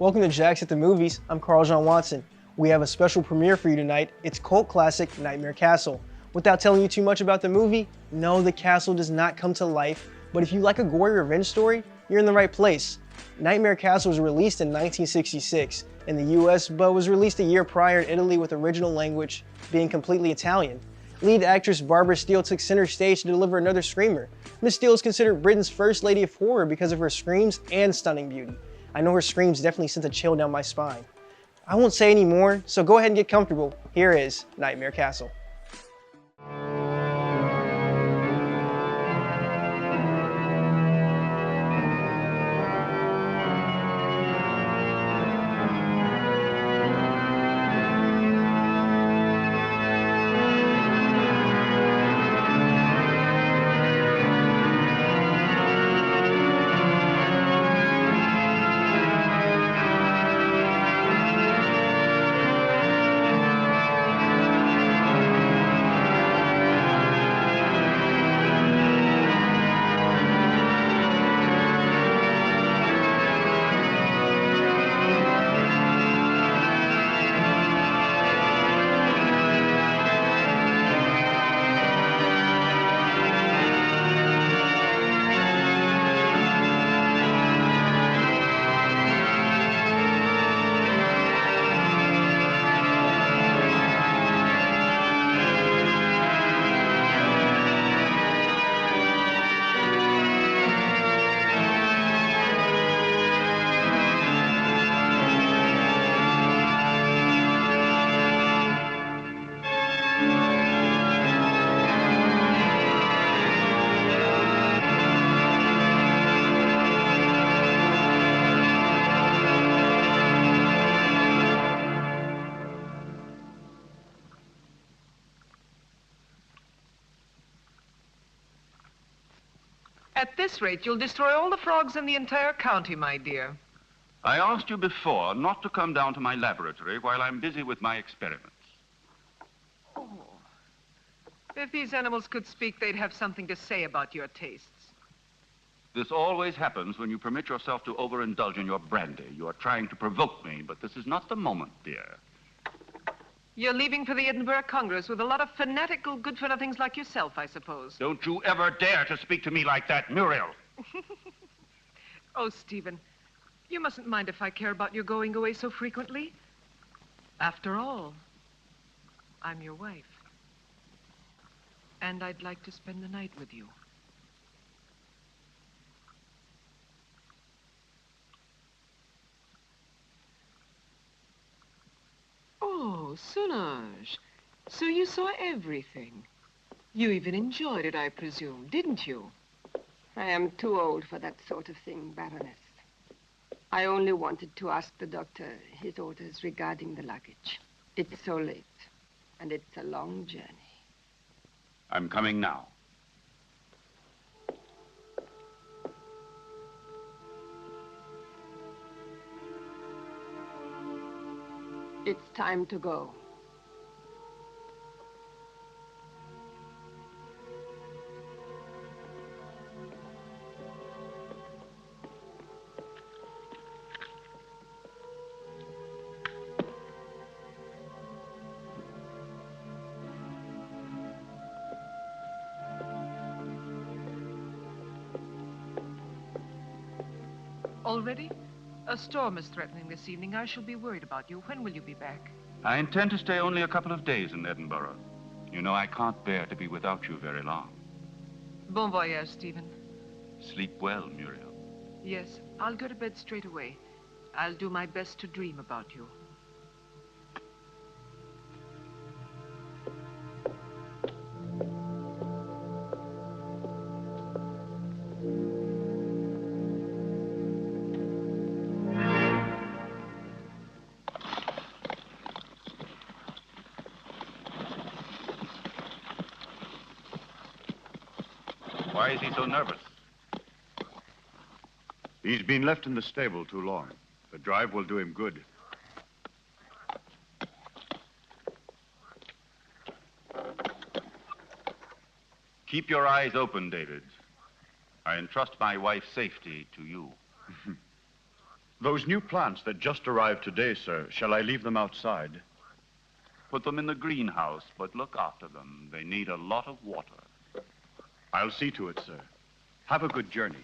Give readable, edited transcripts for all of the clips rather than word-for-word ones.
Welcome to Jack's at the Movies. I'm Carl John Watson. We have a special premiere for you tonight. It's cult classic Nightmare Castle. Without telling you too much about the movie, no, the castle does not come to life, but if you like a gory revenge story, you're in the right place. Nightmare Castle was released in 1966 in the US, but was released a year prior in Italy with original language being completely Italian. Lead actress Barbara Steele took center stage to deliver another screamer. Miss Steele is considered Britain's first lady of horror because of her screams and stunning beauty. I know her screams definitely sent a chill down my spine. I won't say any more, so go ahead and get comfortable. Here is Nightmare Castle. At this rate, you'll destroy all the frogs in the entire county, my dear. I asked you before not to come down to my laboratory while I'm busy with my experiments. Oh. If these animals could speak, they'd have something to say about your tastes. This always happens when you permit yourself to overindulge in your brandy. You are trying to provoke me, but this is not the moment, dear. You're leaving for the Edinburgh Congress with a lot of fanatical good-for-nothings like yourself, I suppose. Don't you ever dare to speak to me like that, Muriel. Oh, Stephen, you mustn't mind if I care about your going away so frequently. After all, I'm your wife. And I'd like to spend the night with you. Oh, Solange. So you saw everything. You even enjoyed it, I presume, didn't you? I am too old for that sort of thing, Baroness. I only wanted to ask the doctor his orders regarding the luggage. It's so late, and it's a long journey. I'm coming now. It's time to go. Already? A storm is threatening this evening. I shall be worried about you. When will you be back? I intend to stay only a couple of days in Edinburgh. You know, I can't bear to be without you very long. Bon voyage, Stephen. Sleep well, Muriel. Yes, I'll go to bed straight away. I'll do my best to dream about you. Why is he so nervous? He's been left in the stable too long. The drive will do him good. Keep your eyes open, David. I entrust my wife's safety to you. Those new plants that just arrived today, sir, shall I leave them outside? Put them in the greenhouse, but look after them. They need a lot of water. I'll see to it, sir. Have a good journey.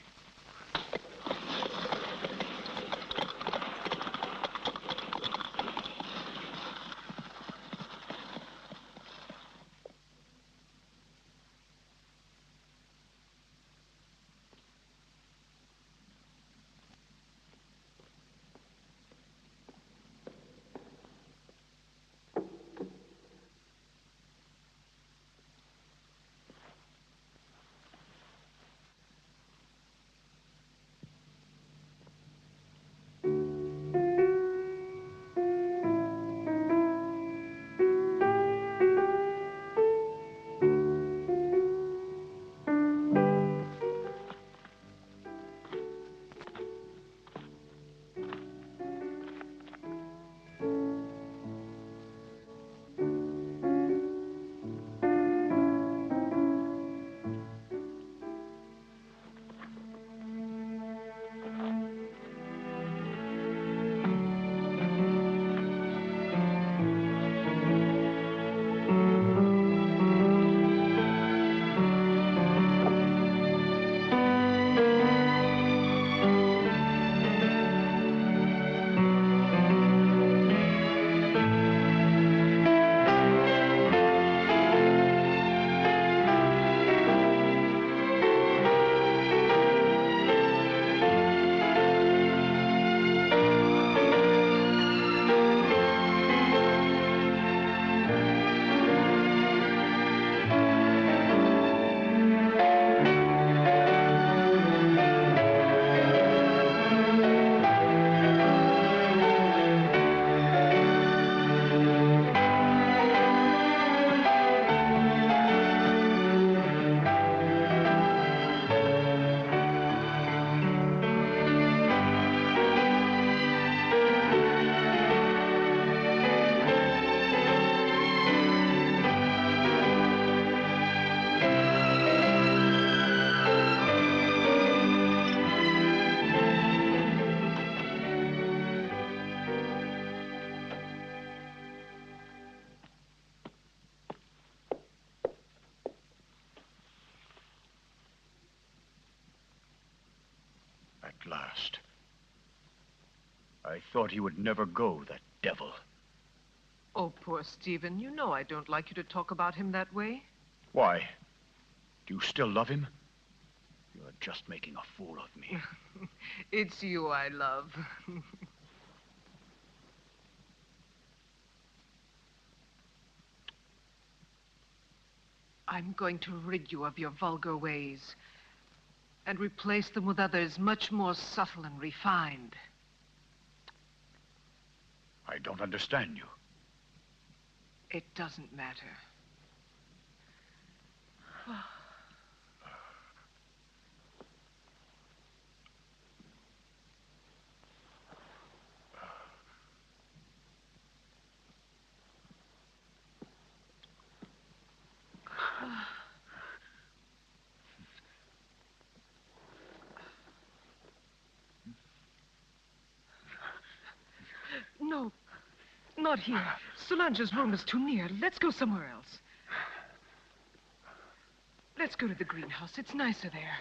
At last. I thought he would never go, that devil. Oh, poor Stephen. You know I don't like you to talk about him that way. Why? Do you still love him? You're just making a fool of me. It's you I love. I'm going to rid you of your vulgar ways and replace them with others much more subtle and refined. I don't understand you. It doesn't matter. No, not here. Solange's room is too near. Let's go somewhere else. Let's go to the greenhouse. It's nicer there.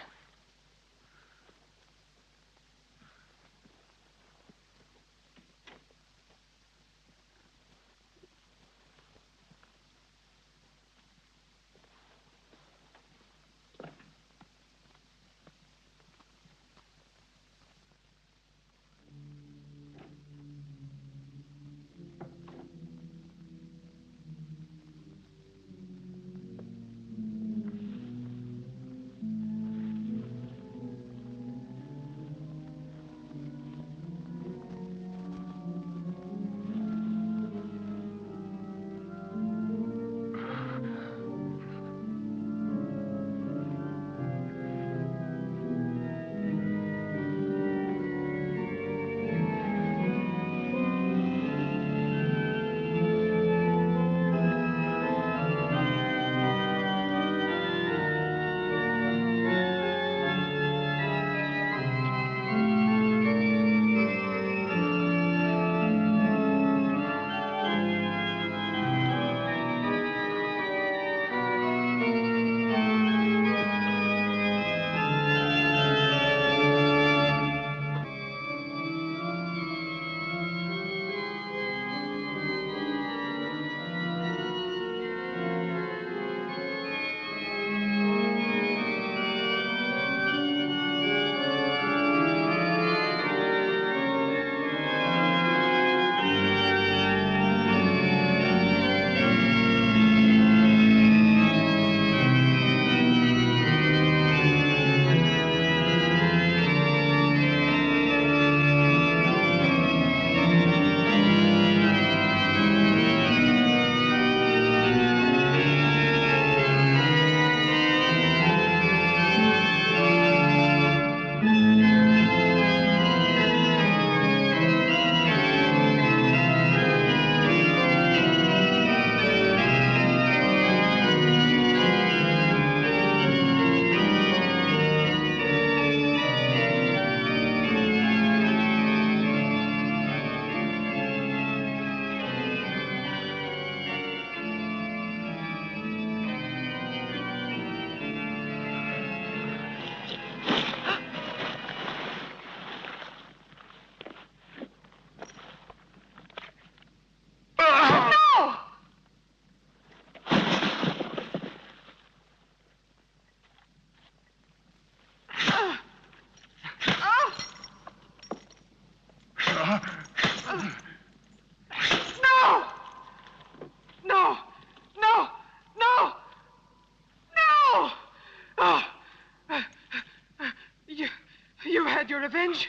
your revenge?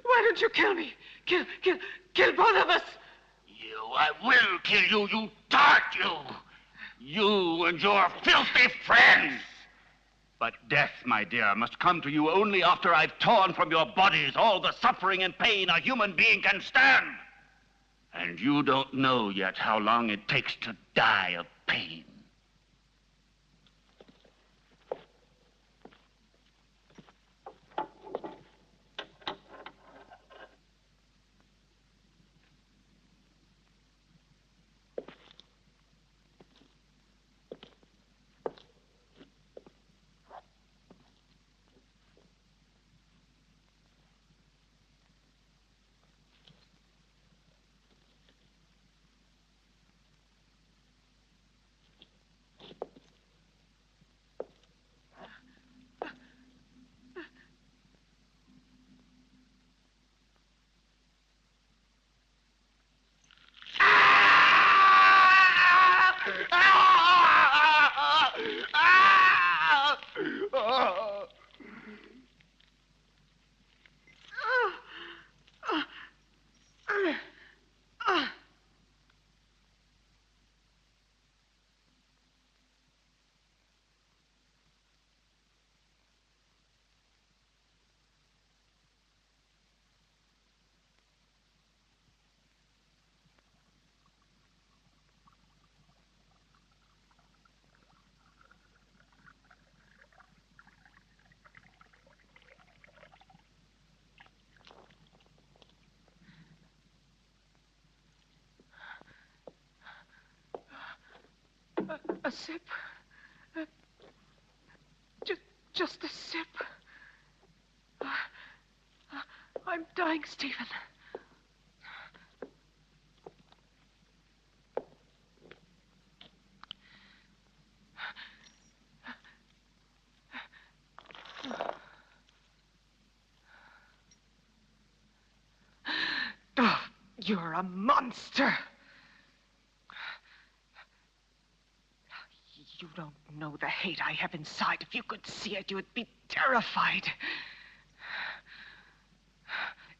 Why don't you kill me? Kill both of us! I will kill you, you tart, you! You and your filthy friends! But death, my dear, must come to you only after I've torn from your bodies all the suffering and pain a human being can stand. And you don't know yet how long it takes to die of pain. A sip. Just a sip. I'm dying, Stephen. Oh, you're a monster. You don't know the hate I have inside. If you could see it, you would be terrified.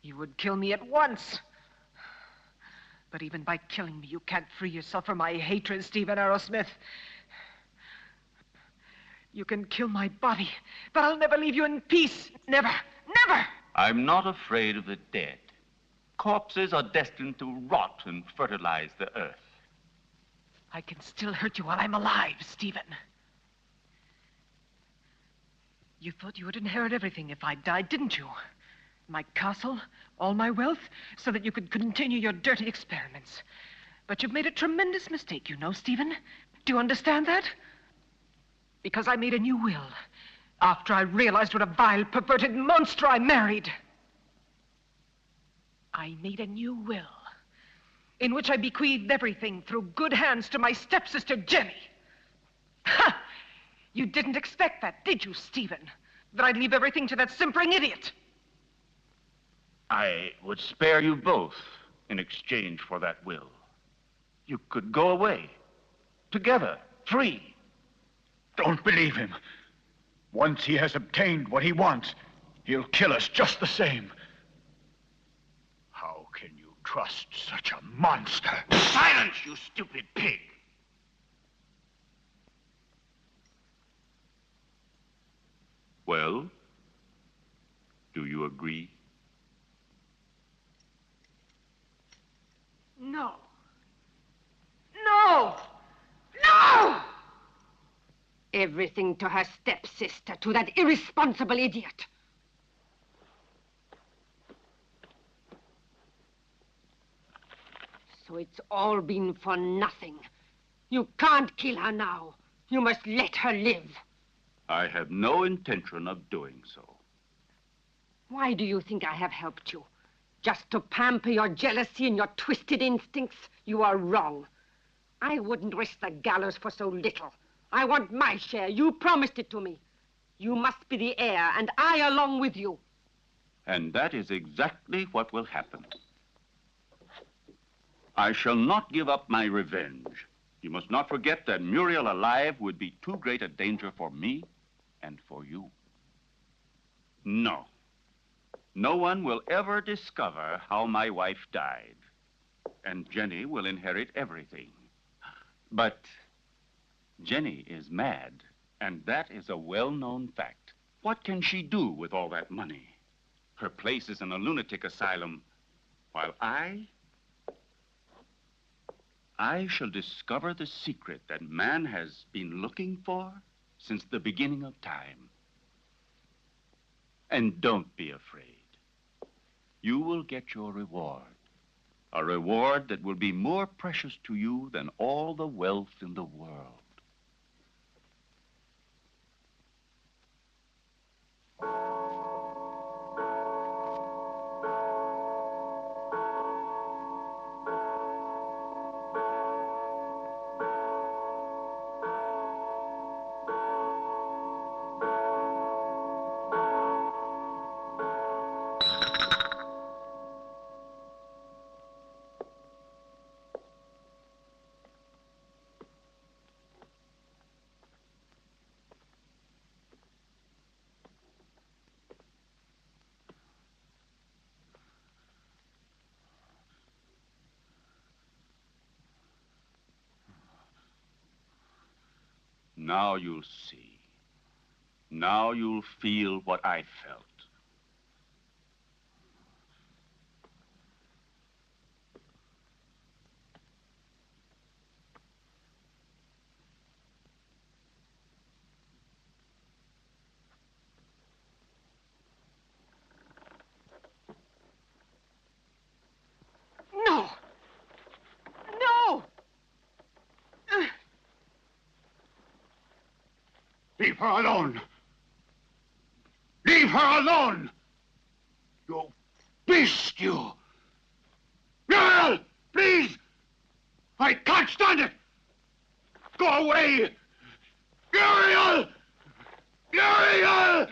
You would kill me at once. But even by killing me, you can't free yourself from my hatred, Stephen Arrowsmith. You can kill my body, but I'll never leave you in peace. Never, never! I'm not afraid of the dead. Corpses are destined to rot and fertilize the earth. I can still hurt you while I'm alive, Stephen. You thought you would inherit everything if I died, didn't you? My castle, all my wealth, so that you could continue your dirty experiments. But you've made a tremendous mistake, you know, Stephen. Do you understand that? Because I made a new will after I realized what a vile, perverted monster I married. I made a new will in which I bequeathed everything through good hands to my stepsister, Jenny. Ha! You didn't expect that, did you, Stephen? That I'd leave everything to that simpering idiot? I would spare you both in exchange for that will. You could go away, together, free. Don't believe him. Once he has obtained what he wants, he'll kill us just the same. How can you trust such a monster? Silence, you stupid pig! Well, do you agree? No. No! No! Everything to her stepsister, to that irresponsible idiot. So it's all been for nothing. You can't kill her now. You must let her live. I have no intention of doing so. Why do you think I have helped you? Just to pamper your jealousy and your twisted instincts? You are wrong. I wouldn't risk the gallows for so little. I want my share. You promised it to me. You must be the heir, and I along with you. And that is exactly what will happen. I shall not give up my revenge. You must not forget that Muriel alive would be too great a danger for me and for you. No. No one will ever discover how my wife died. And Jenny will inherit everything. But Jenny is mad, and that is a well-known fact. What can she do with all that money? Her place is in a lunatic asylum, while I shall discover the secret that man has been looking for since the beginning of time. And don't be afraid. You will get your reward. A reward that will be more precious to you than all the wealth in the world. Now you'll see. Now you'll feel what I felt. No! No! Leave her alone. Leave her alone. You beast, you. Muriel, please. I can't stand it. Go away. Muriel! Muriel!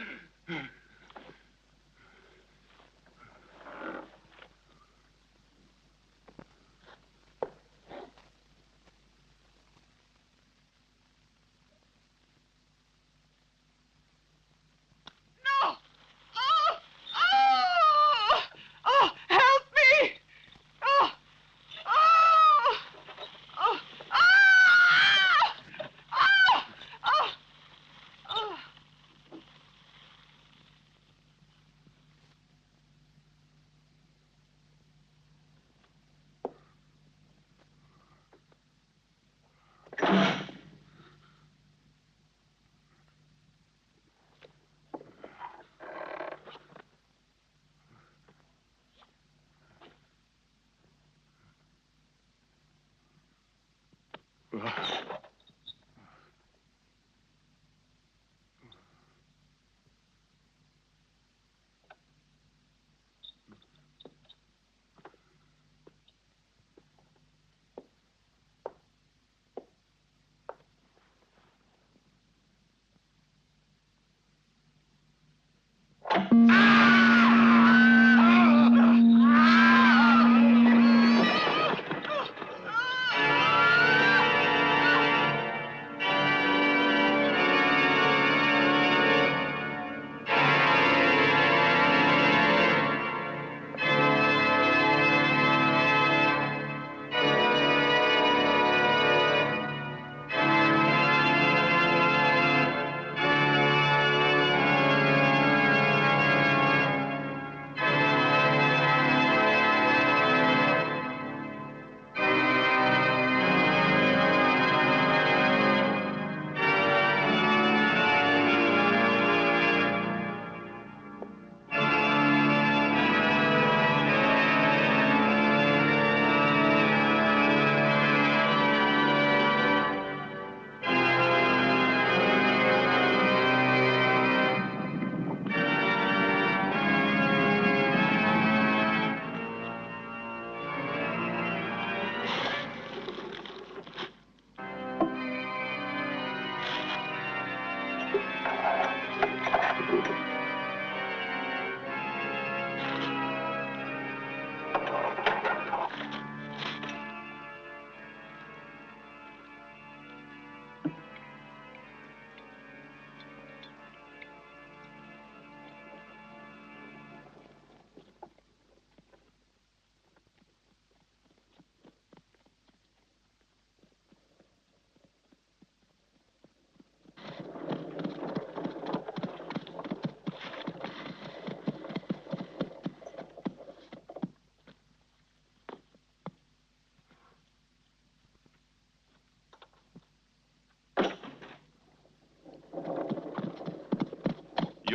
No! Oh! Oh! Oh! Help me! Oh! Oh! Oh! Ah! Oh! Oh! Oh!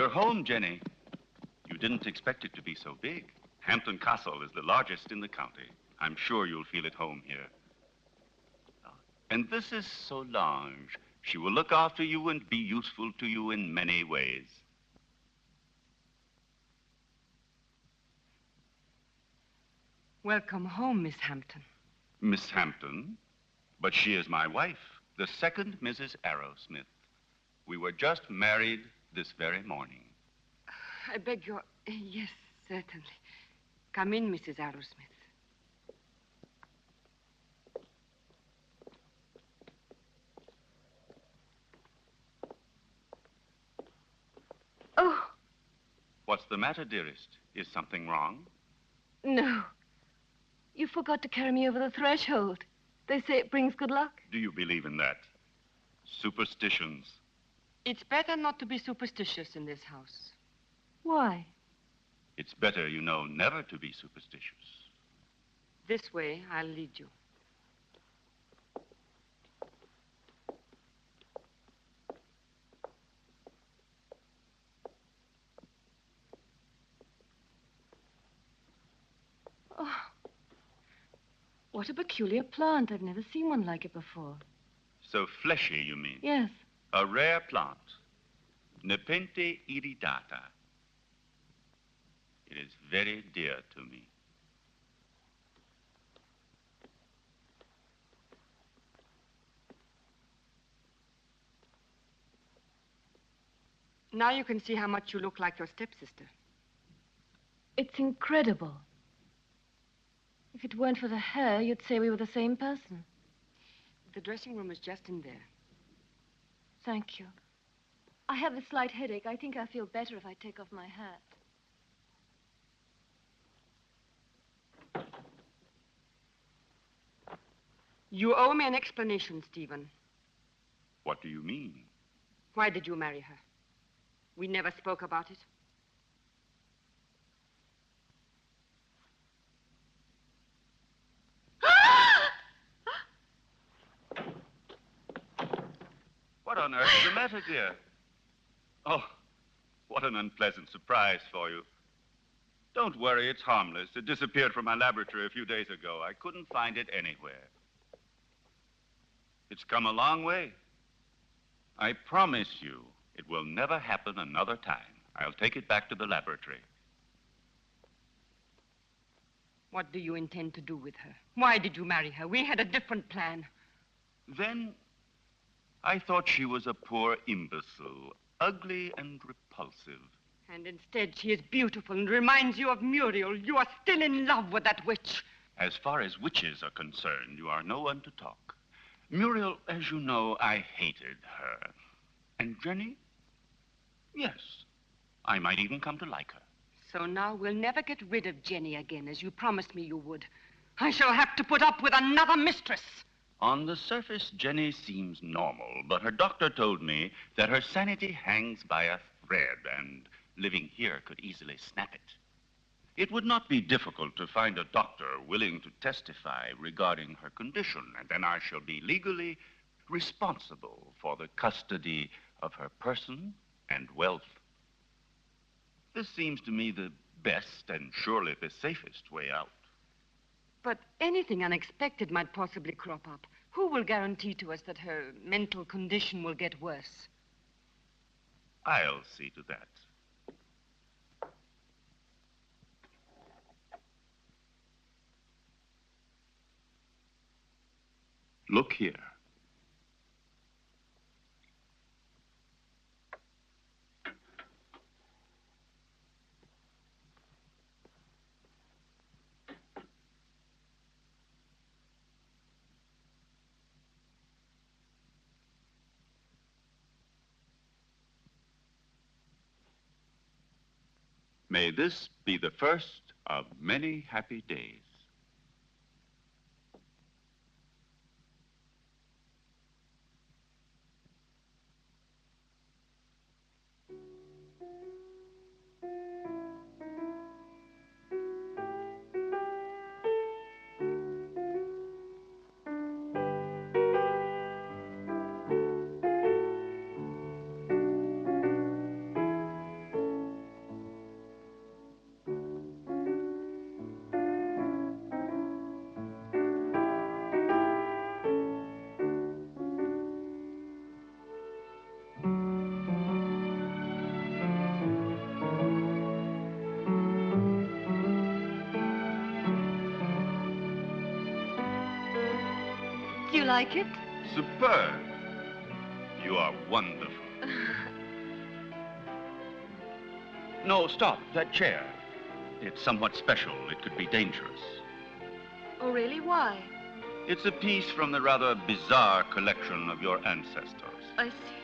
You're home, Jenny. You didn't expect it to be so big. Hampton Castle is the largest in the county. I'm sure you'll feel at home here. And this is Solange. She will look after you and be useful to you in many ways. Welcome home, Miss Hampton. Miss Hampton? But she is my wife, the second Mrs. Arrowsmith. We were just married this very morning. I beg your... Yes, certainly. Come in, Mrs. Arrowsmith. Oh, What's the matter, dearest? Is something wrong? no. You forgot to carry me over the threshold. They say it brings good luck. Do you believe in that? Superstitions. it's better not to be superstitious in this house. Why? It's better, you know, never to be superstitious. This way, I'll lead you. Oh, what a peculiar plant. I've never seen one like it before. So fleshy, you mean? Yes. A rare plant. Nepenthe iridata. It is very dear to me. Now you can see how much you look like your stepsister. It's incredible. If it weren't for the hair, you'd say we were the same person. The dressing room is just in there. Thank you. I have a slight headache. I think I'll feel better if I take off my hat. You owe me an explanation, Stephen. What do you mean? Why did you marry her? We never spoke about it. What on earth is the matter, dear? Oh, what an unpleasant surprise for you. Don't worry, it's harmless. It disappeared from my laboratory a few days ago. I couldn't find it anywhere. It's come a long way. I promise you, it will never happen another time. I'll take it back to the laboratory. What do you intend to do with her? Why did you marry her? We had a different plan. Then, I thought she was a poor imbecile, ugly and repulsive. And instead, she is beautiful and reminds you of Muriel. You are still in love with that witch. As far as witches are concerned, you are no one to talk. Muriel, as you know, I hated her. And Jenny? Yes, I might even come to like her. So now we'll never get rid of Jenny again, as you promised me you would. I shall have to put up with another mistress. On the surface, Jenny seems normal, but her doctor told me that her sanity hangs by a thread, and living here could easily snap it. It would not be difficult to find a doctor willing to testify regarding her condition, and then I shall be legally responsible for the custody of her person and wealth. This seems to me the best and surely the safest way out. But anything unexpected might possibly crop up. Who will guarantee to us that her mental condition will get worse? I'll see to that. Look here. May this be the first of many happy days. you like it? Superb. You are wonderful. No, stop. That chair. It's somewhat special. It could be dangerous. Oh, really? Why? It's a piece from the rather bizarre collection of your ancestors. I see.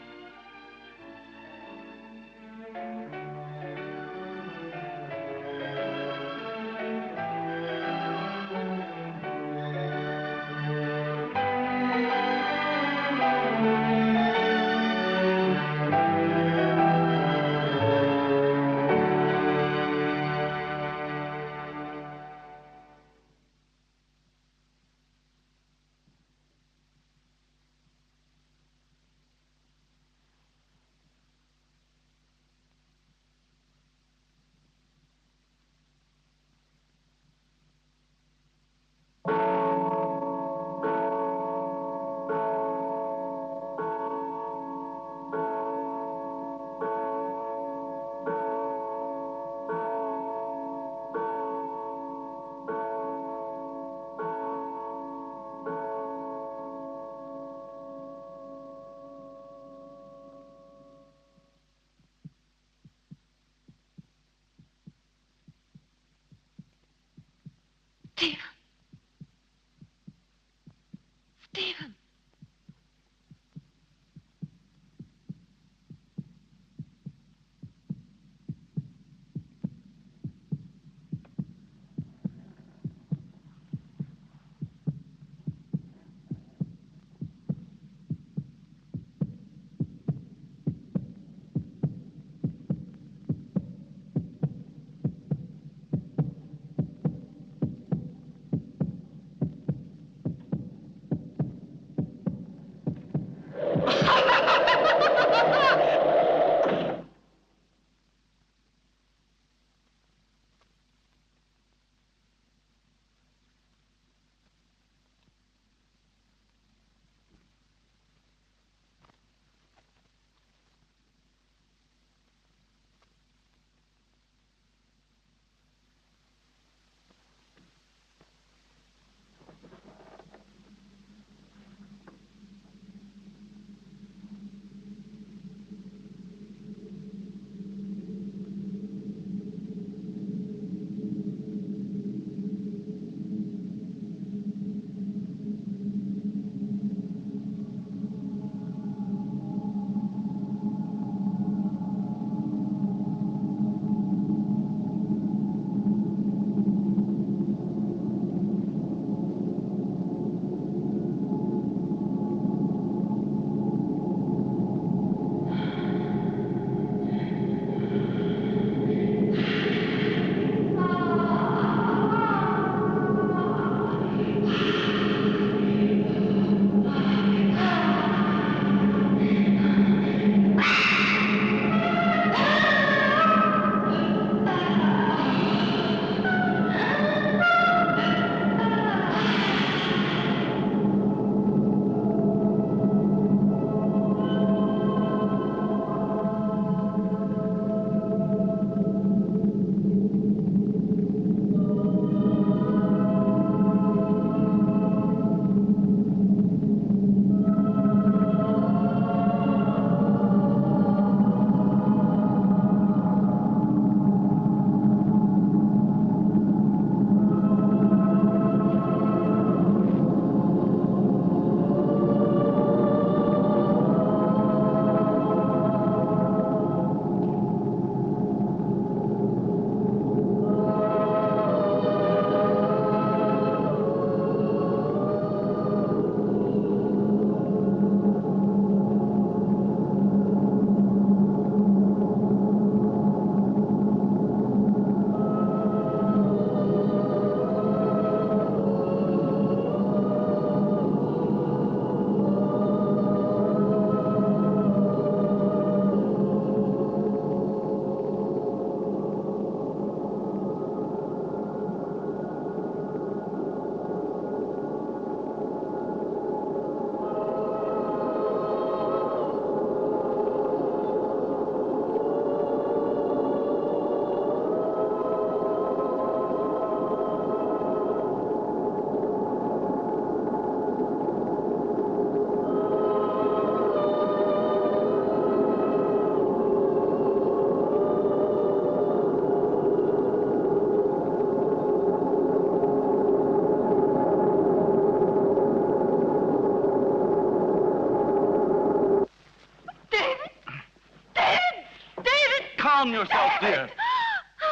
yourself, dear.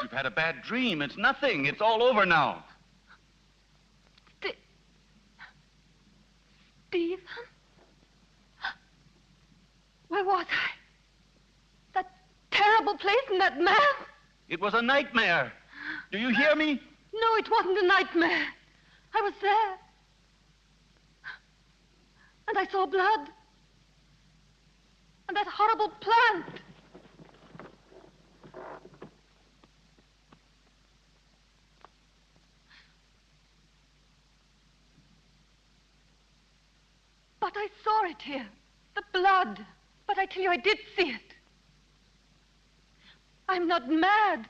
You've had a bad dream. It's nothing. It's all over now. Stephen? Where was I? That terrible place and that man? It was a nightmare. Do you hear me? No, it wasn't a nightmare. I was there. And I saw blood. And that horrible plant. But I saw it here. The blood. But I tell you, I did see it. I'm not mad.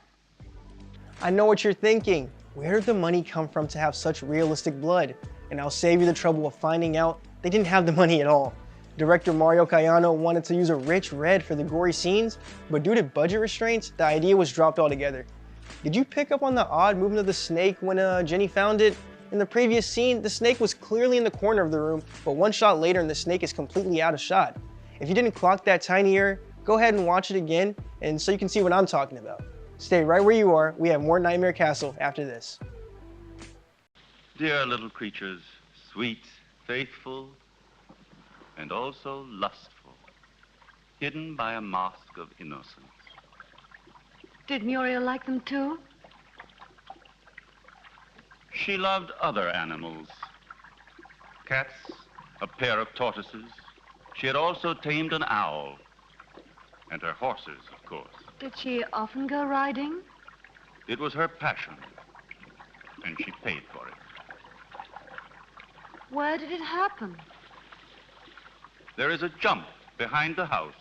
I know what you're thinking. Where did the money come from to have such realistic blood? And I'll save you the trouble of finding out they didn't have the money at all. Director Mario Cayano wanted to use a rich red for the gory scenes, but due to budget restraints, the idea was dropped altogether. Did you pick up on the odd movement of the snake when Jenny found it? In the previous scene, the snake was clearly in the corner of the room, but one shot later and the snake is completely out of shot. If you didn't clock that tiny error, go ahead and watch it again, and so you can see what I'm talking about. Stay right where you are. We have more Nightmare Castle after this. Dear little creatures, sweet, faithful, and also lustful, hidden by a mask of innocence. Did Muriel like them too? She loved other animals. Cats, a pair of tortoises. She had also tamed an owl. And her horses, of course. Did she often go riding? It was her passion. And she paid for it. Where did it happen? There is a jump behind the house,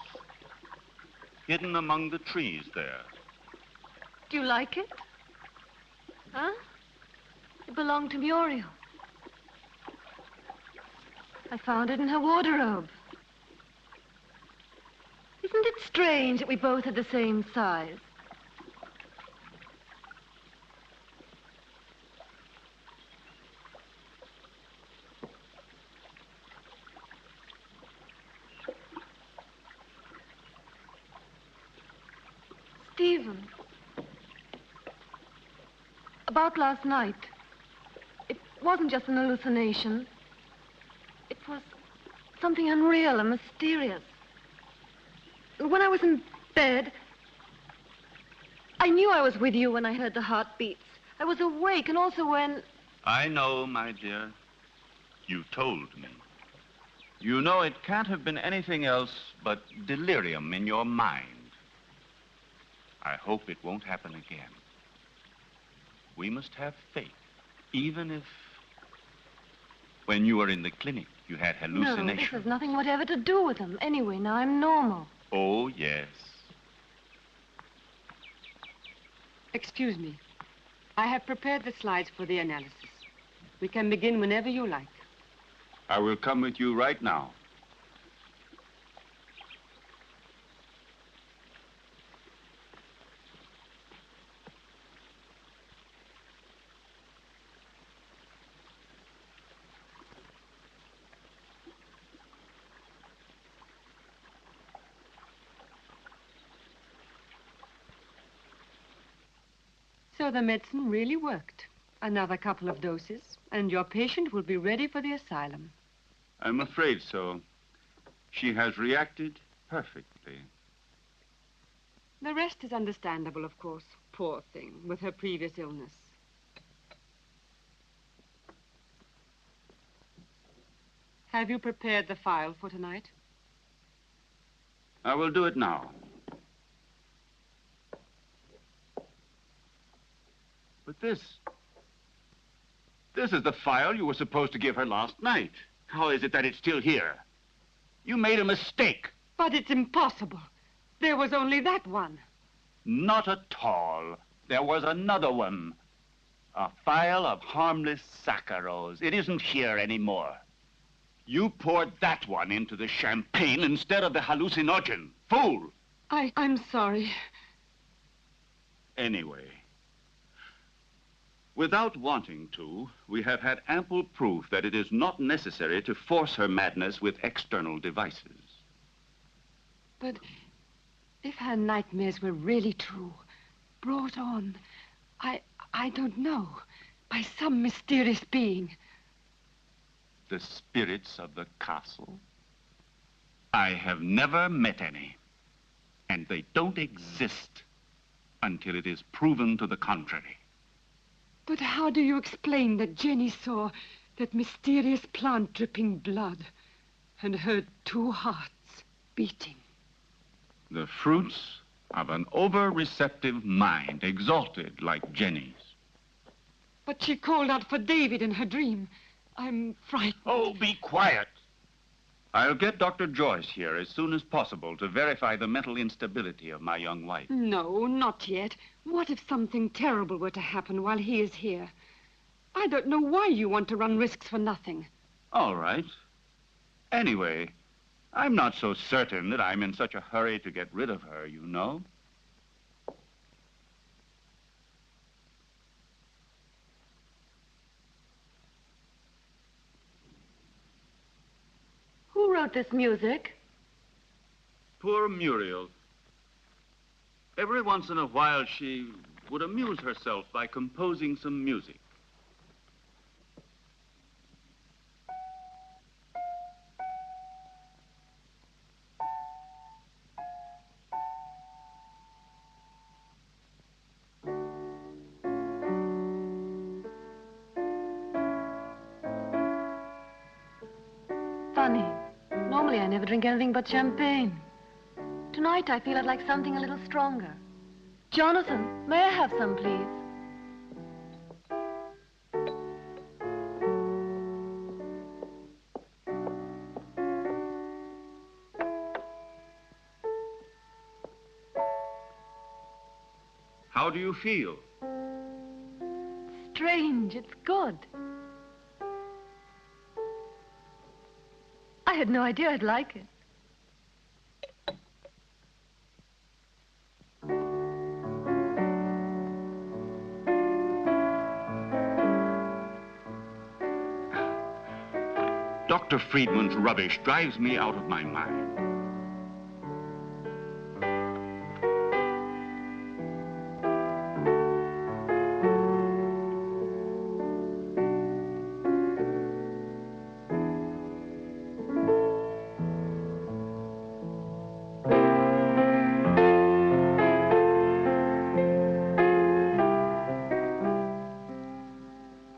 hidden among the trees there. Do you like it? Huh? It belonged to Muriel. I found it in her wardrobe. Isn't it strange that we both had the same size? Stephen, about last night, it wasn't just an hallucination. It was something unreal and mysterious. When I was in bed, I knew I was with you when I heard the heartbeats. I was awake, and also when... I know, my dear. You told me. You know it can't have been anything else but delirium in your mind. I hope it won't happen again. We must have faith, even if... When you were in the clinic, you had hallucinations. No, this has nothing whatever to do with them. Anyway, now I'm normal. Oh, yes. Excuse me. I have prepared the slides for the analysis. We can begin whenever you like. I will come with you right now. So the medicine really worked. Another couple of doses, and your patient will be ready for the asylum. I'm afraid so. She has reacted perfectly. The rest is understandable, of course. Poor thing, with her previous illness. Have you prepared the file for tonight? I will do it now. But this is the file you were supposed to give her last night. How is it that it's still here? You made a mistake. But it's impossible. There was only that one. Not at all. There was another one. A file of harmless saccharos. It isn't here anymore. You poured that one into the champagne instead of the hallucinogen. Fool! I'm sorry. Anyway, without wanting to, we have had ample proof that it is not necessary to force her madness with external devices. But if her nightmares were really true, brought on, I don't know, by some mysterious being. The spirits of the castle? I have never met any. And they don't exist until it is proven to the contrary. But how do you explain that Jenny saw that mysterious plant dripping blood and heard two hearts beating? The fruits of an over-receptive mind, exalted like Jenny's. But she called out for David in her dream. I'm frightened. Oh, be quiet. I'll get Dr. Joyce here as soon as possible to verify the mental instability of my young wife. No, not yet. What if something terrible were to happen while he is here? I don't know why you want to run risks for nothing. All right. Anyway, I'm not so certain that I'm in such a hurry to get rid of her, you know. Who wrote this music? Poor Muriel. Every once in a while, she would amuse herself by composing some music. Funny. Normally I never drink anything but champagne. Tonight I feel I'd like something a little stronger. Jonathan, may I have some, please? How do you feel? Strange, it's good. I had no idea I'd like it. Dr. Friedman's rubbish drives me out of my mind.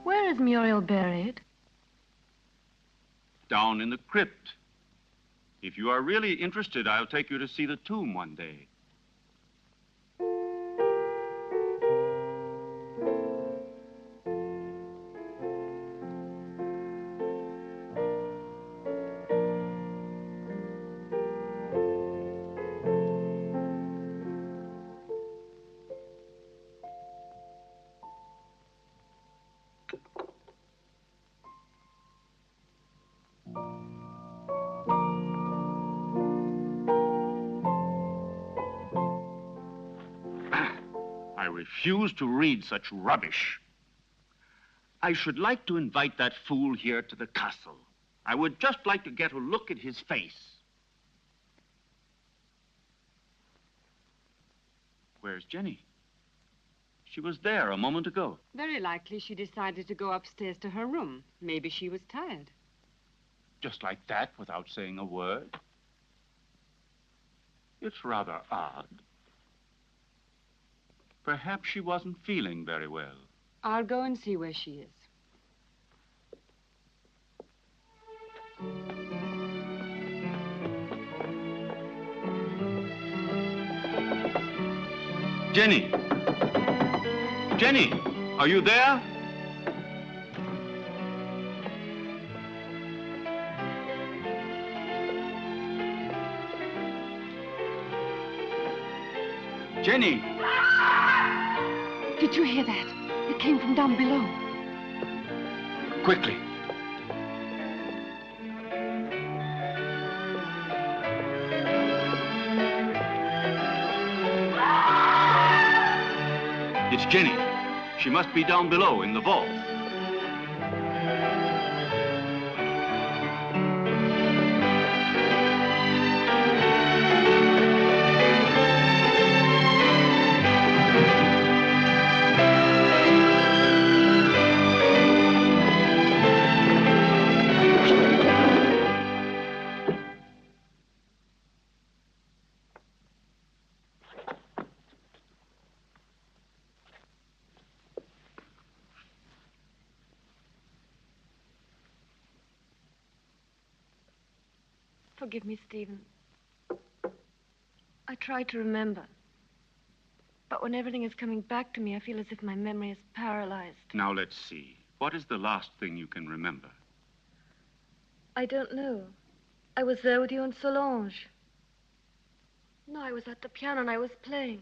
Where is Muriel buried? Down in the crypt. If you are really interested, I'll take you to see the tomb one day. I refuse to read such rubbish. I should like to invite that fool here to the castle. I would just like to get a look at his face. Where's Jenny? She was there a moment ago. Very likely she decided to go upstairs to her room. Maybe she was tired. Just like that, without saying a word. It's rather odd. Perhaps she wasn't feeling very well. I'll go and see where she is. Jenny! Jenny, are you there? Jenny! Did you hear that? It came from down below. Quickly. It's Jenny. She must be down below in the vault. Forgive me, Stephen. I try to remember. But when everything is coming back to me, I feel as if my memory is paralyzed. Now, let's see. What is the last thing you can remember? I don't know. I was there with you and Solange. No, I was at the piano and I was playing.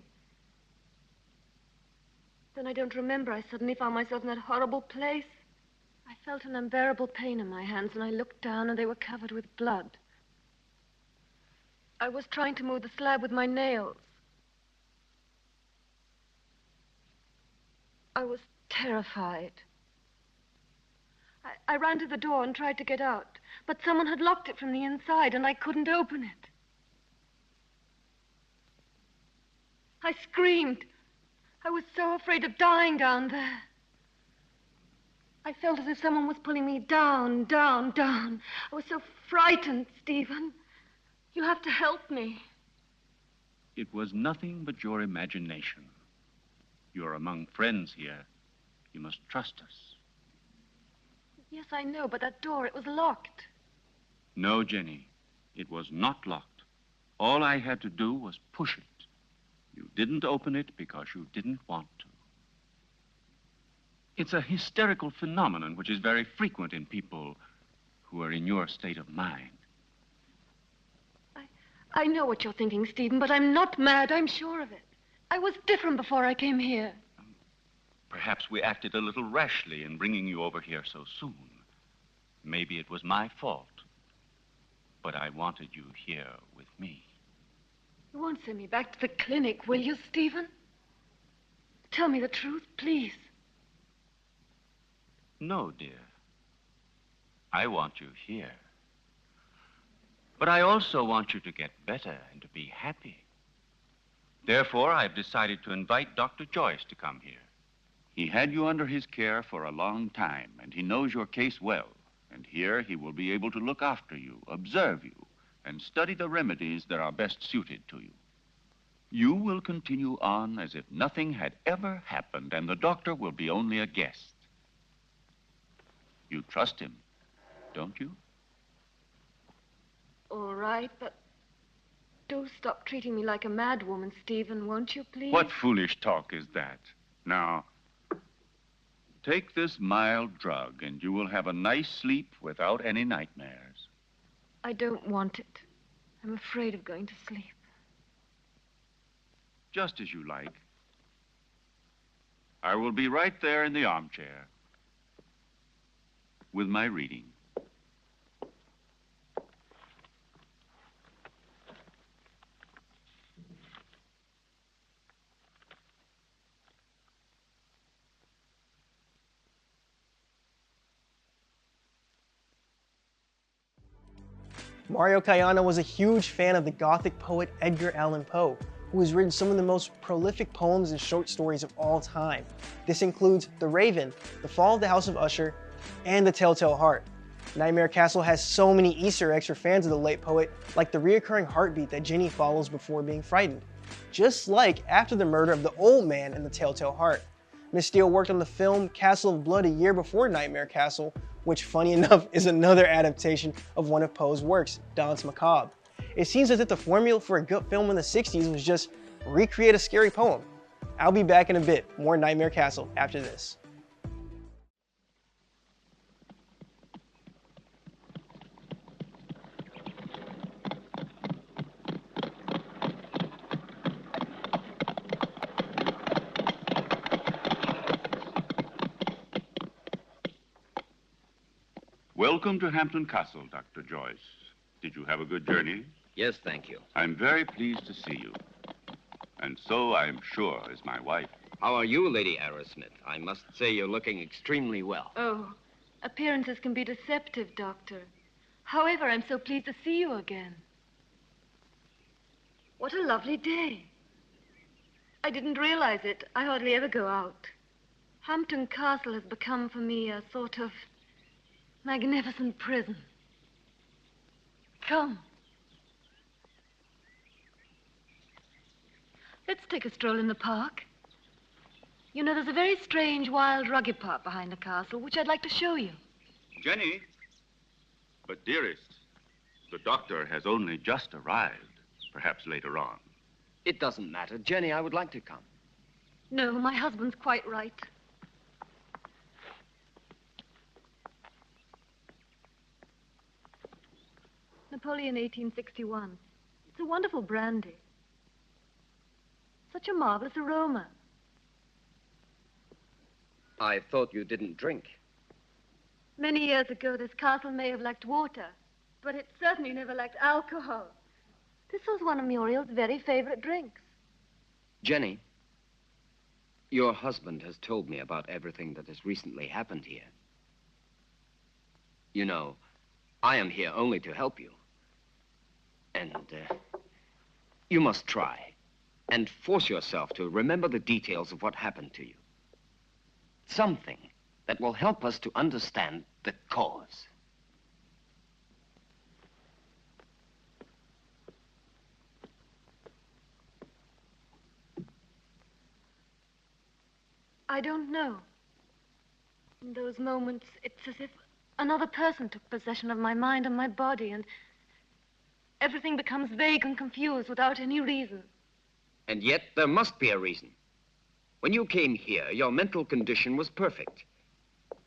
Then I don't remember. I suddenly found myself in that horrible place. I felt an unbearable pain in my hands and I looked down and they were covered with blood. I was trying to move the slab with my nails. I was terrified. I ran to the door and tried to get out, but someone had locked it from the inside and I couldn't open it. I screamed. I was so afraid of dying down there. I felt as if someone was pulling me down, down, down. I was so frightened, Stephen. You have to help me. It was nothing but your imagination. You're among friends here. You must trust us. Yes, I know, but that door, it was locked. No, Jenny, it was not locked. All I had to do was push it. You didn't open it because you didn't want to. It's a hysterical phenomenon which is very frequent in people who are in your state of mind. I know what you're thinking, Stephen, but I'm not mad. I'm sure of it. I was different before I came here. Perhaps we acted a little rashly in bringing you over here so soon. Maybe it was my fault. But I wanted you here with me. You won't send me back to the clinic, will you, Stephen? Tell me the truth, please. No, dear. I want you here. But I also want you to get better and to be happy. Therefore, I've decided to invite Dr. Joyce to come here. He had you under his care for a long time, and he knows your case well. And here he will be able to look after you, observe you, and study the remedies that are best suited to you. You will continue on as if nothing had ever happened, and the doctor will be only a guest. You trust him, don't you? All right, but do stop treating me like a madwoman, Stephen, won't you, please? What foolish talk is that? Now, take this mild drug, and you will have a nice sleep without any nightmares. I don't want it. I'm afraid of going to sleep. Just as you like. I will be right there in the armchair with my reading. Mario Cayana was a huge fan of the Gothic poet Edgar Allan Poe, who has written some of the most prolific poems and short stories of all time. This includes The Raven, The Fall of the House of Usher, and The Telltale Heart. Nightmare Castle has so many Easter eggs for fans of the late poet, like the reoccurring heartbeat that Jenny follows before being frightened, just like after the murder of the old man in The Telltale Heart. Miss Steele worked on the film Castle of Blood a year before Nightmare Castle, which, funny enough, is another adaptation of one of Poe's works, Danse Macabre. It seems as if the formula for a good film in the 60s was just recreate a scary poem. I'll be back in a bit, more Nightmare Castle after this. Welcome to Hampton Castle, Dr. Joyce. Did you have a good journey? Yes, thank you. I'm very pleased to see you. And so, I'm sure, is my wife. How are you, Lady Arrowsmith? I must say you're looking extremely well. Oh, appearances can be deceptive, Doctor. However, I'm so pleased to see you again. What a lovely day. I didn't realize it. I hardly ever go out. Hampton Castle has become for me a sort of magnificent prison. Come. Let's take a stroll in the park. You know, there's a very strange, wild, rugged part behind the castle, which I'd like to show you. Jenny? But dearest, The doctor has only just arrived, perhaps later on. It doesn't matter. Jenny, I would like to come. No, my husband's quite right. Napoleon 1861. It's a wonderful brandy. Such a marvelous aroma. I thought you didn't drink. Many years ago, this castle may have lacked water, but it certainly never lacked alcohol. This was one of Muriel's very favorite drinks. Jenny, your husband has told me about everything that has recently happened here. You know, I am here only to help you. And you must try and force yourself to remember the details of what happened to you. Something that will help us to understand the cause. I don't know. In those moments, it's as if another person took possession of my mind and my body, and everything becomes vague and confused without any reason. And yet, there must be a reason. When you came here, your mental condition was perfect.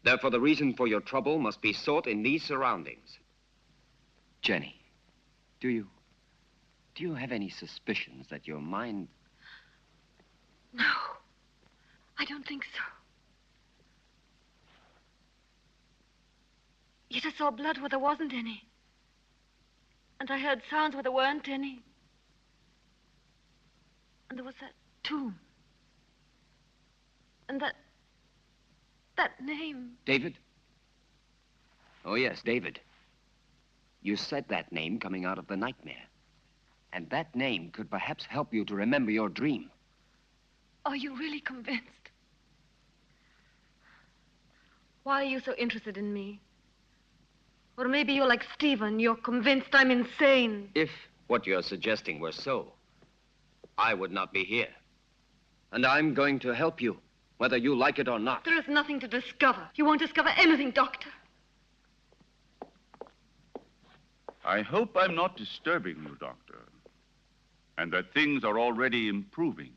Therefore, the reason for your trouble must be sought in these surroundings. Jenny, do you have any suspicions that your mind... No, I don't think so. Yet I saw blood where there wasn't any. And I heard sounds where there weren't any. And there was that tomb. And that name. David? Oh, yes, David. You said that name coming out of the nightmare. And that name could perhaps help you to remember your dream. Are you really convinced? Why are you so interested in me? Or maybe you're like Stephen, you're convinced I'm insane. If what you're suggesting were so, I would not be here. And I'm going to help you, whether you like it or not. There is nothing to discover. You won't discover anything, Doctor. I hope I'm not disturbing you, Doctor, and that things are already improving.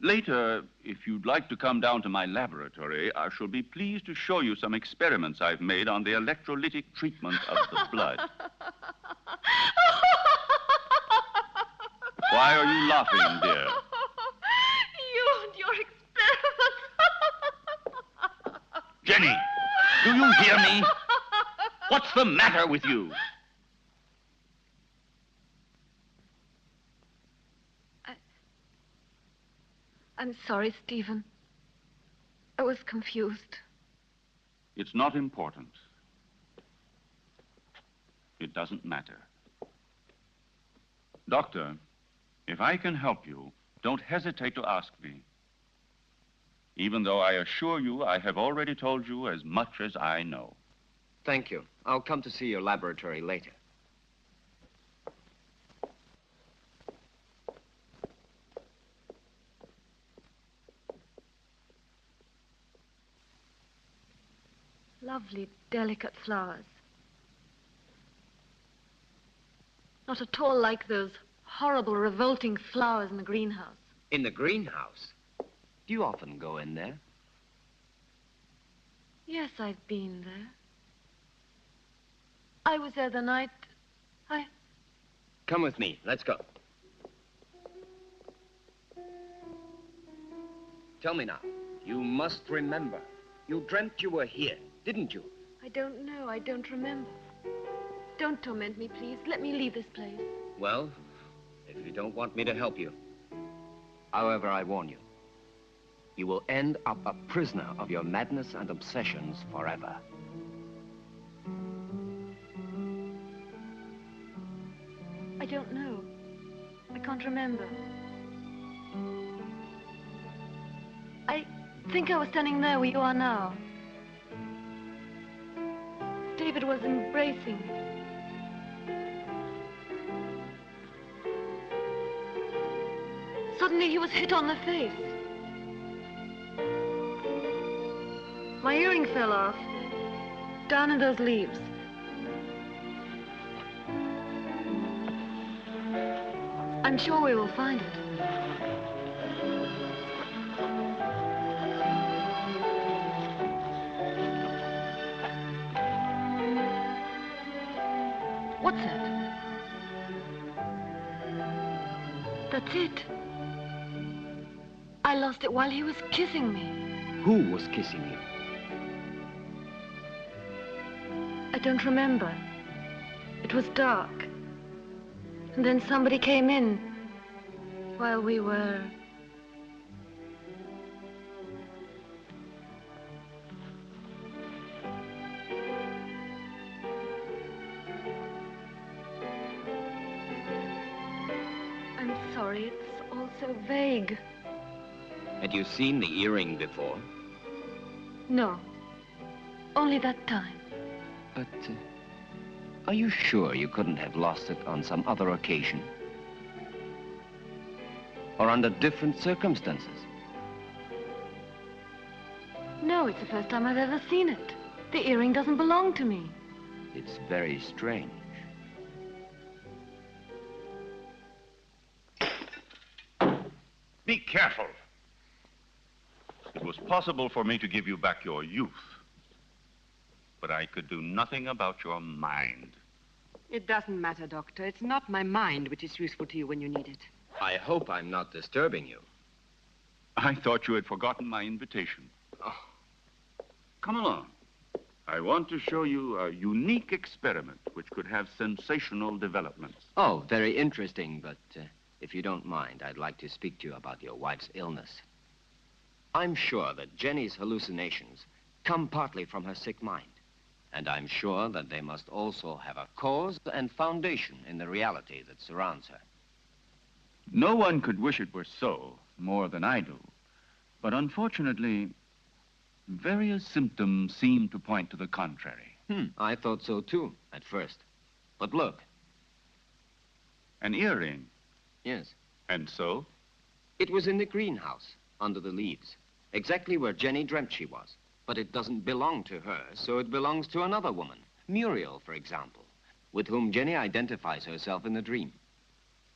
Later, if you'd like to come down to my laboratory, I shall be pleased to show you some experiments I've made on the electrolytic treatment of the blood. Why are you laughing, dear? You and your experiments. Jenny, do you hear me? What's the matter with you? I'm sorry, Stephen. I was confused. It's not important. It doesn't matter. Doctor, if I can help you, don't hesitate to ask me. Even though I assure you I have already told you as much as I know. Thank you. I'll come to see your laboratory later. Lovely, delicate flowers. Not at all like those horrible, revolting flowers in the greenhouse. In the greenhouse? Do you often go in there? Yes, I've been there. I was there the night Come with me. Let's go. Tell me now. You must remember. You dreamt you were here, didn't you? I don't know. I don't remember. Don't torment me, please. Let me leave this place. Well, if you don't want me to help you. However, I warn you. You will end up a prisoner of your madness and obsessions forever. I don't know. I can't remember. I think I was standing there where you are now. David was embracing me. Suddenly he was hit on the face. My earring fell off, down in those leaves. I'm sure we will find it. What's that? That's it. I lost it while he was kissing me. Who was kissing you? I don't remember. It was dark. And then somebody came in while we were... I'm sorry, it's all so vague. Had you seen the earring before? No, only that time. But are you sure you couldn't have lost it on some other occasion? Or under different circumstances? No, it's the first time I've ever seen it. The earring doesn't belong to me. It's very strange. Be careful. It was possible for me to give you back your youth, but I could do nothing about your mind. It doesn't matter, Doctor. It's not my mind which is useful to you when you need it. I hope I'm not disturbing you. I thought you had forgotten my invitation. Oh. Come along. I want to show you a unique experiment which could have sensational developments. Oh, very interesting, but if you don't mind, I'd like to speak to you about your wife's illness. I'm sure that Jenny's hallucinations come partly from her sick mind. And I'm sure that they must also have a cause and foundation in the reality that surrounds her. No one could wish it were so, more than I do. But unfortunately, various symptoms seem to point to the contrary. I thought so too, at first. But look. An earring. Yes. And so? It was in the greenhouse, under the leaves, exactly where Jenny dreamt she was. But it doesn't belong to her, so it belongs to another woman, Muriel, for example, with whom Jenny identifies herself in the dream.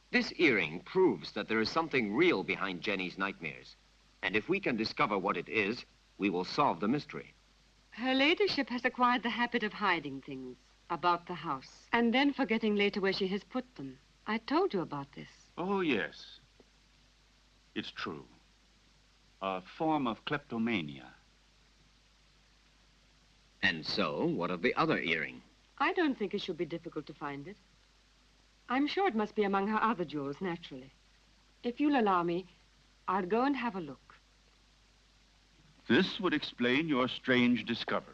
This earring proves that there is something real behind Jenny's nightmares. And if we can discover what it is, we will solve the mystery. Her ladyship has acquired the habit of hiding things about the house and then forgetting later where she has put them. I told you about this. Oh, yes. It's true. A form of kleptomania. And so, what of the other earring? I don't think it should be difficult to find it. I'm sure it must be among her other jewels, naturally. If you'll allow me, I'll go and have a look. This would explain your strange discovery.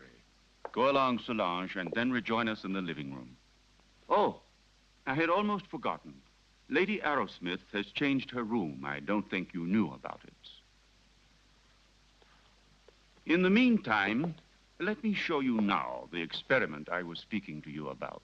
Go along, Solange, and then rejoin us in the living room. Oh, I had almost forgotten. Lady Arrowsmith has changed her room. I don't think you knew about it. In the meantime, let me show you now the experiment I was speaking to you about.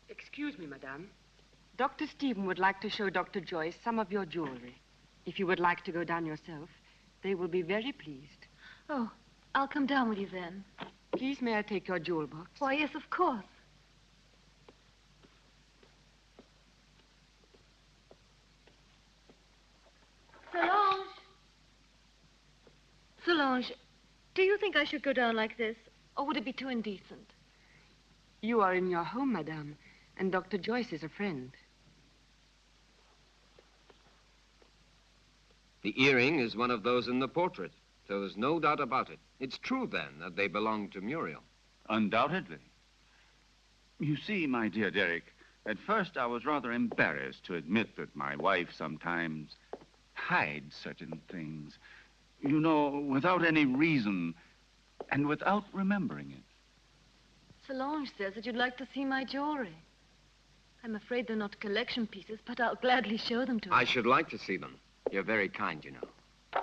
Excuse me, madame. Dr. Stephen would like to show Dr. Joyce some of your jewelry. If you would like to go down yourself, they will be very pleased. Oh, I'll come down with you then. Please, may I take your jewel box? Why, yes, of course. Solange! Solange, do you think I should go down like this, or would it be too indecent? You are in your home, madame, and Dr. Joyce is a friend. The earring is one of those in the portrait, so there's no doubt about it. It's true, then, that they belong to Muriel. Undoubtedly. You see, my dear Derek, at first I was rather embarrassed to admit that my wife sometimes hides certain things. You know, without any reason and without remembering it. Solange says that you'd like to see my jewelry. I'm afraid they're not collection pieces, but I'll gladly show them to you. I should like to see them. You're very kind, you know.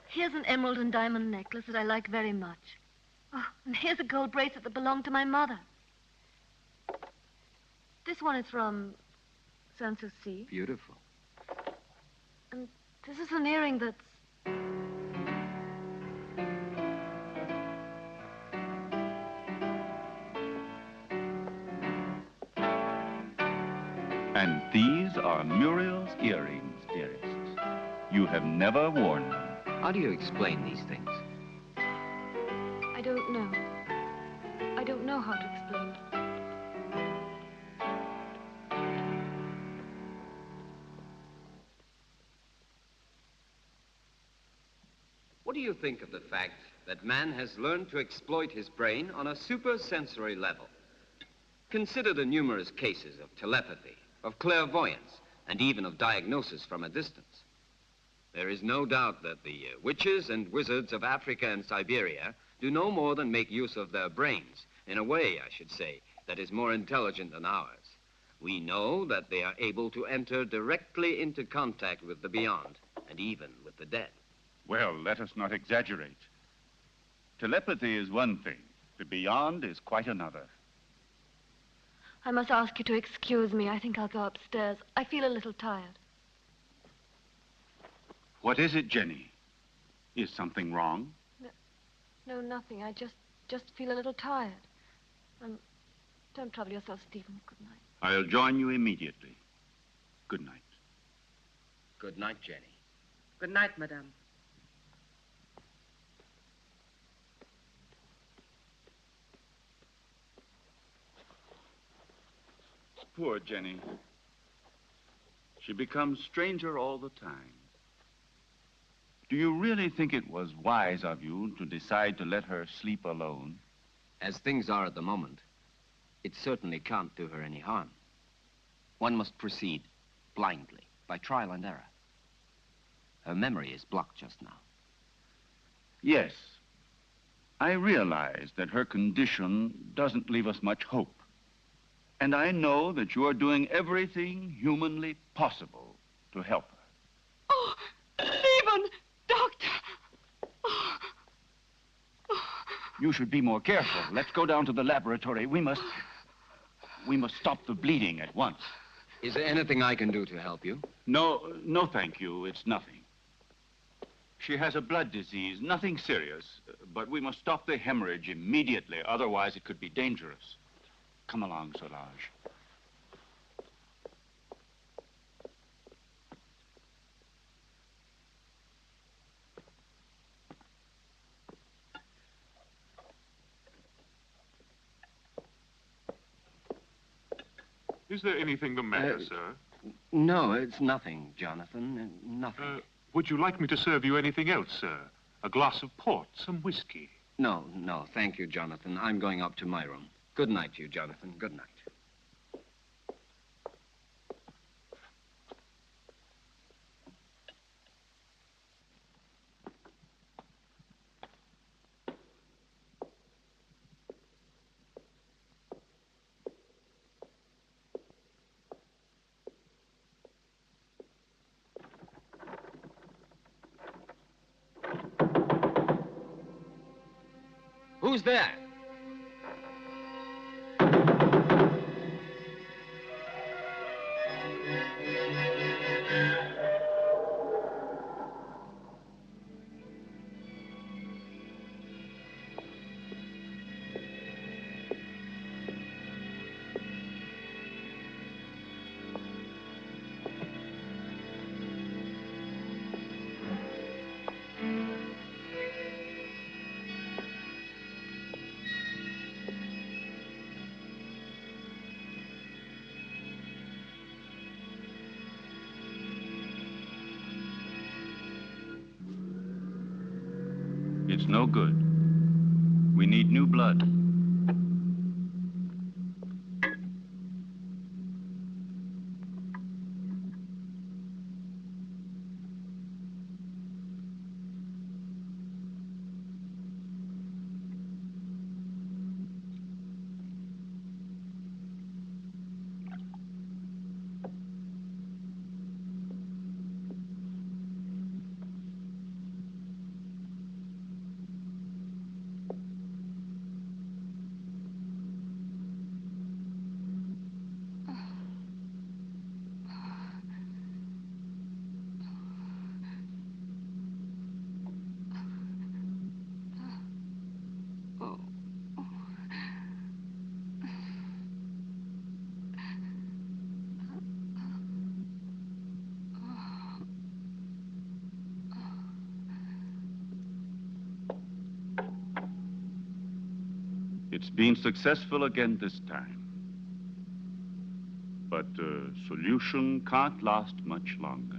Here's an emerald and diamond necklace that I like very much. Oh, and here's a gold bracelet that belonged to my mother. This one is from Sanssouci. Beautiful. And this is an earring that's... And these are Muriel's earrings, dearest. You have never worn them. How do you explain these things? I don't know. I don't know how to explain it. What do you think of the fact that man has learned to exploit his brain on a supersensory level? Consider the numerous cases of telepathy, of clairvoyance, and even of diagnosis from a distance. There is no doubt that the witches and wizards of Africa and Siberia do no more than make use of their brains, in a way, I should say, that is more intelligent than ours. We know that they are able to enter directly into contact with the beyond, and even with the dead. Well, let us not exaggerate. Telepathy is one thing. The beyond is quite another. I must ask you to excuse me. I think I'll go upstairs. I feel a little tired. What is it, Jenny? Is something wrong? No, nothing. I just feel a little tired. Don't trouble yourself, Stephen. Good night. I'll join you immediately. Good night. Good night, Jenny. Good night, madame. Poor Jenny. She becomes stranger all the time. Do you really think it was wise of you to decide to let her sleep alone? As things are at the moment, it certainly can't do her any harm. One must proceed blindly, by trial and error. Her memory is blocked just now. Yes. I realize that her condition doesn't leave us much hope. And I know that you are doing everything humanly possible to help her. Oh, Stephen! Doctor! Oh. You should be more careful. Let's go down to the laboratory. We must stop the bleeding at once. Is there anything I can do to help you? No, thank you. It's nothing. She has a blood disease, nothing serious, but we must stop the hemorrhage immediately, otherwise it could be dangerous. Come along, Solange. Is there anything the matter, sir? No, it's nothing, Jonathan. Nothing. Would you like me to serve you anything else, sir? A glass of port, some whiskey? No, thank you, Jonathan. I'm going up to my room. Good night to you, Jonathan. Good night. Who's there? It's no good. We need new blood. It's been successful again this time. But solution can't last much longer.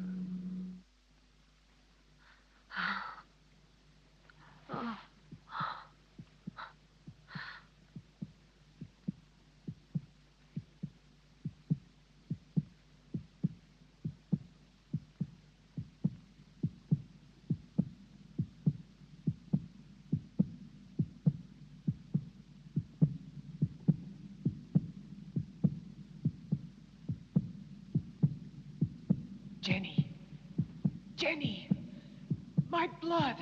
Jenny. Jenny! My blood!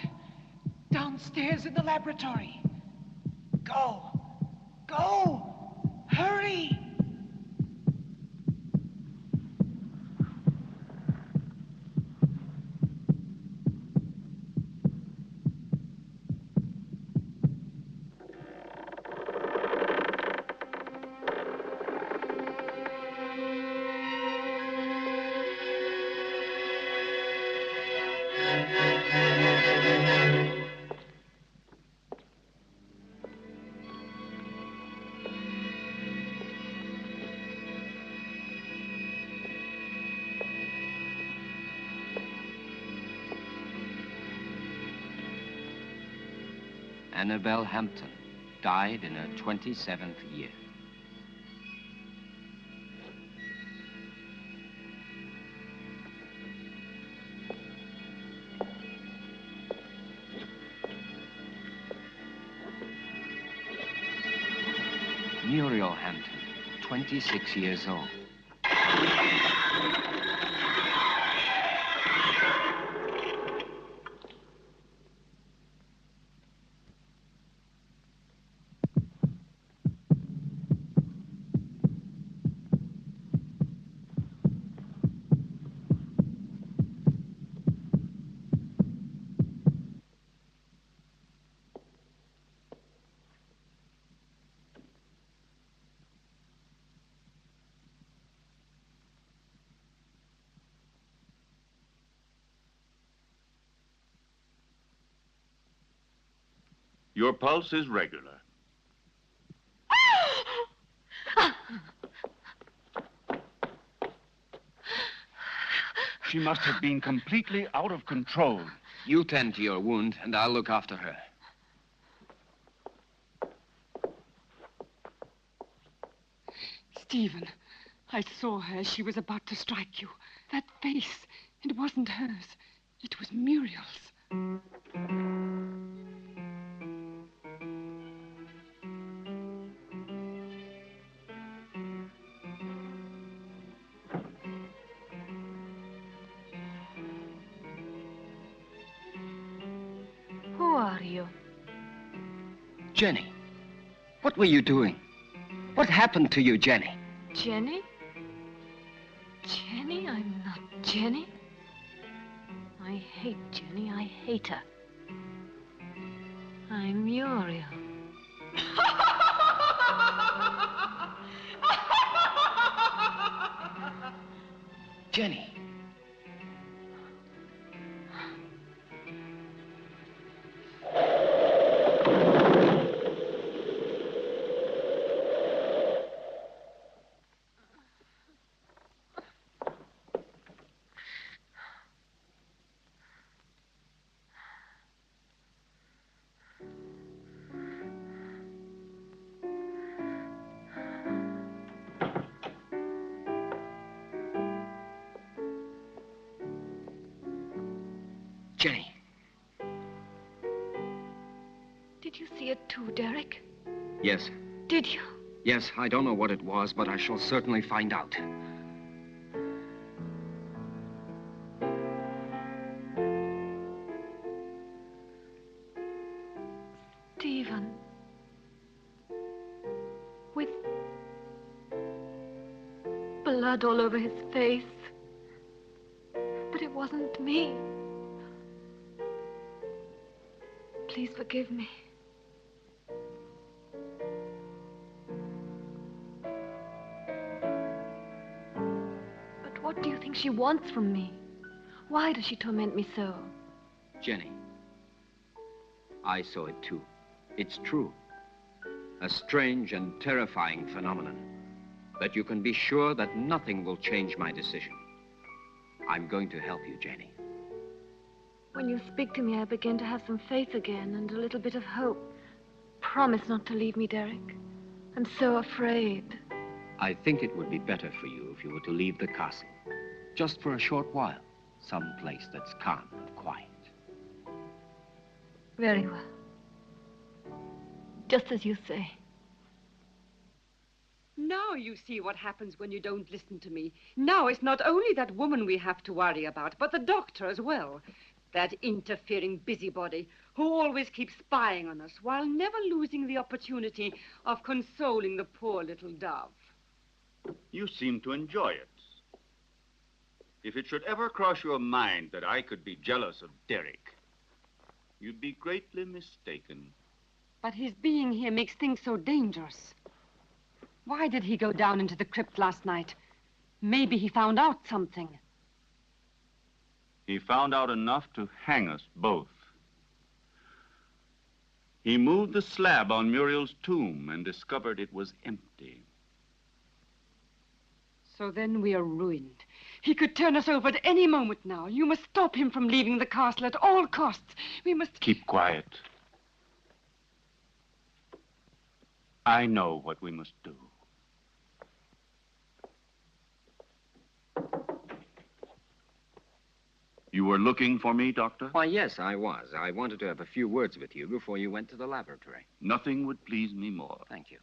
Downstairs in the laboratory. Go! Go! Hurry! Annabelle Hampton died in her 27th year. Muriel Hampton, 26 years old. Your pulse is regular. She must have been completely out of control. You tend to your wound, and I'll look after her. Stephen, I saw her as she was about to strike you. That face, it wasn't hers. It was Muriel's. Who are you? Jenny, what were you doing? What happened to you, Jenny? Jenny? Jenny? I'm not Jenny. I hate Jenny. I hate her. I'm Muriel. Jenny. Jenny. Did you see it too, Derek? Yes. Did you? Yes, I don't know what it was, but I shall certainly find out. Stephen. With blood all over his face. But it wasn't me. Please forgive me. But what do you think she wants from me? Why does she torment me so? Jenny, I saw it too. It's true. A strange and terrifying phenomenon. But you can be sure that nothing will change my decision. I'm going to help you, Jenny. When you speak to me, I begin to have some faith again and a little bit of hope. Promise not to leave me, Derek. I'm so afraid. I think it would be better for you if you were to leave the castle. Just for a short while. Some place that's calm and quiet. Very well. Just as you say. Now you see what happens when you don't listen to me. Now it's not only that woman we have to worry about, but the doctor as well. That interfering busybody who always keeps spying on us while never losing the opportunity of consoling the poor little dove. You seem to enjoy it. If it should ever cross your mind that I could be jealous of Derek, you'd be greatly mistaken. But his being here makes things so dangerous. Why did he go down into the crypt last night? Maybe he found out something. He found out enough to hang us both. He moved the slab on Muriel's tomb and discovered it was empty. So then we are ruined. He could turn us over at any moment now. You must stop him from leaving the castle at all costs. We must... Keep quiet. I know what we must do. You were looking for me, Doctor? Why, yes, I was. I wanted to have a few words with you before you went to the laboratory. Nothing would please me more. Thank you.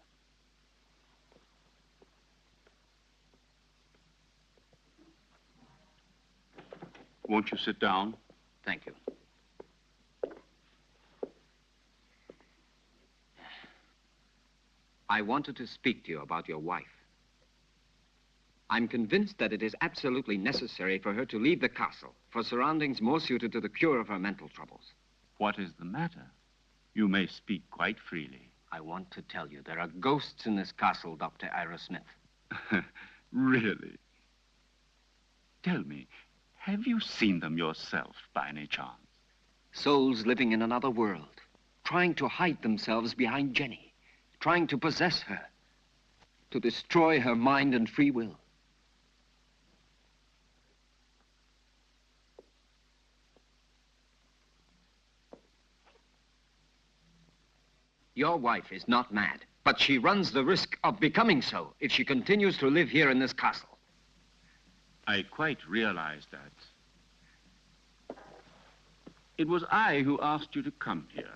Won't you sit down? Thank you. I wanted to speak to you about your wife. I'm convinced that it is absolutely necessary for her to leave the castle for surroundings more suited to the cure of her mental troubles. What is the matter? You may speak quite freely. I want to tell you there are ghosts in this castle, Dr. Ira Smith. Really? Tell me, have you seen them yourself by any chance? Souls living in another world, trying to hide themselves behind Jenny, trying to possess her, to destroy her mind and free will. Your wife is not mad, but she runs the risk of becoming so if she continues to live here in this castle. I quite realize that. It was I who asked you to come here,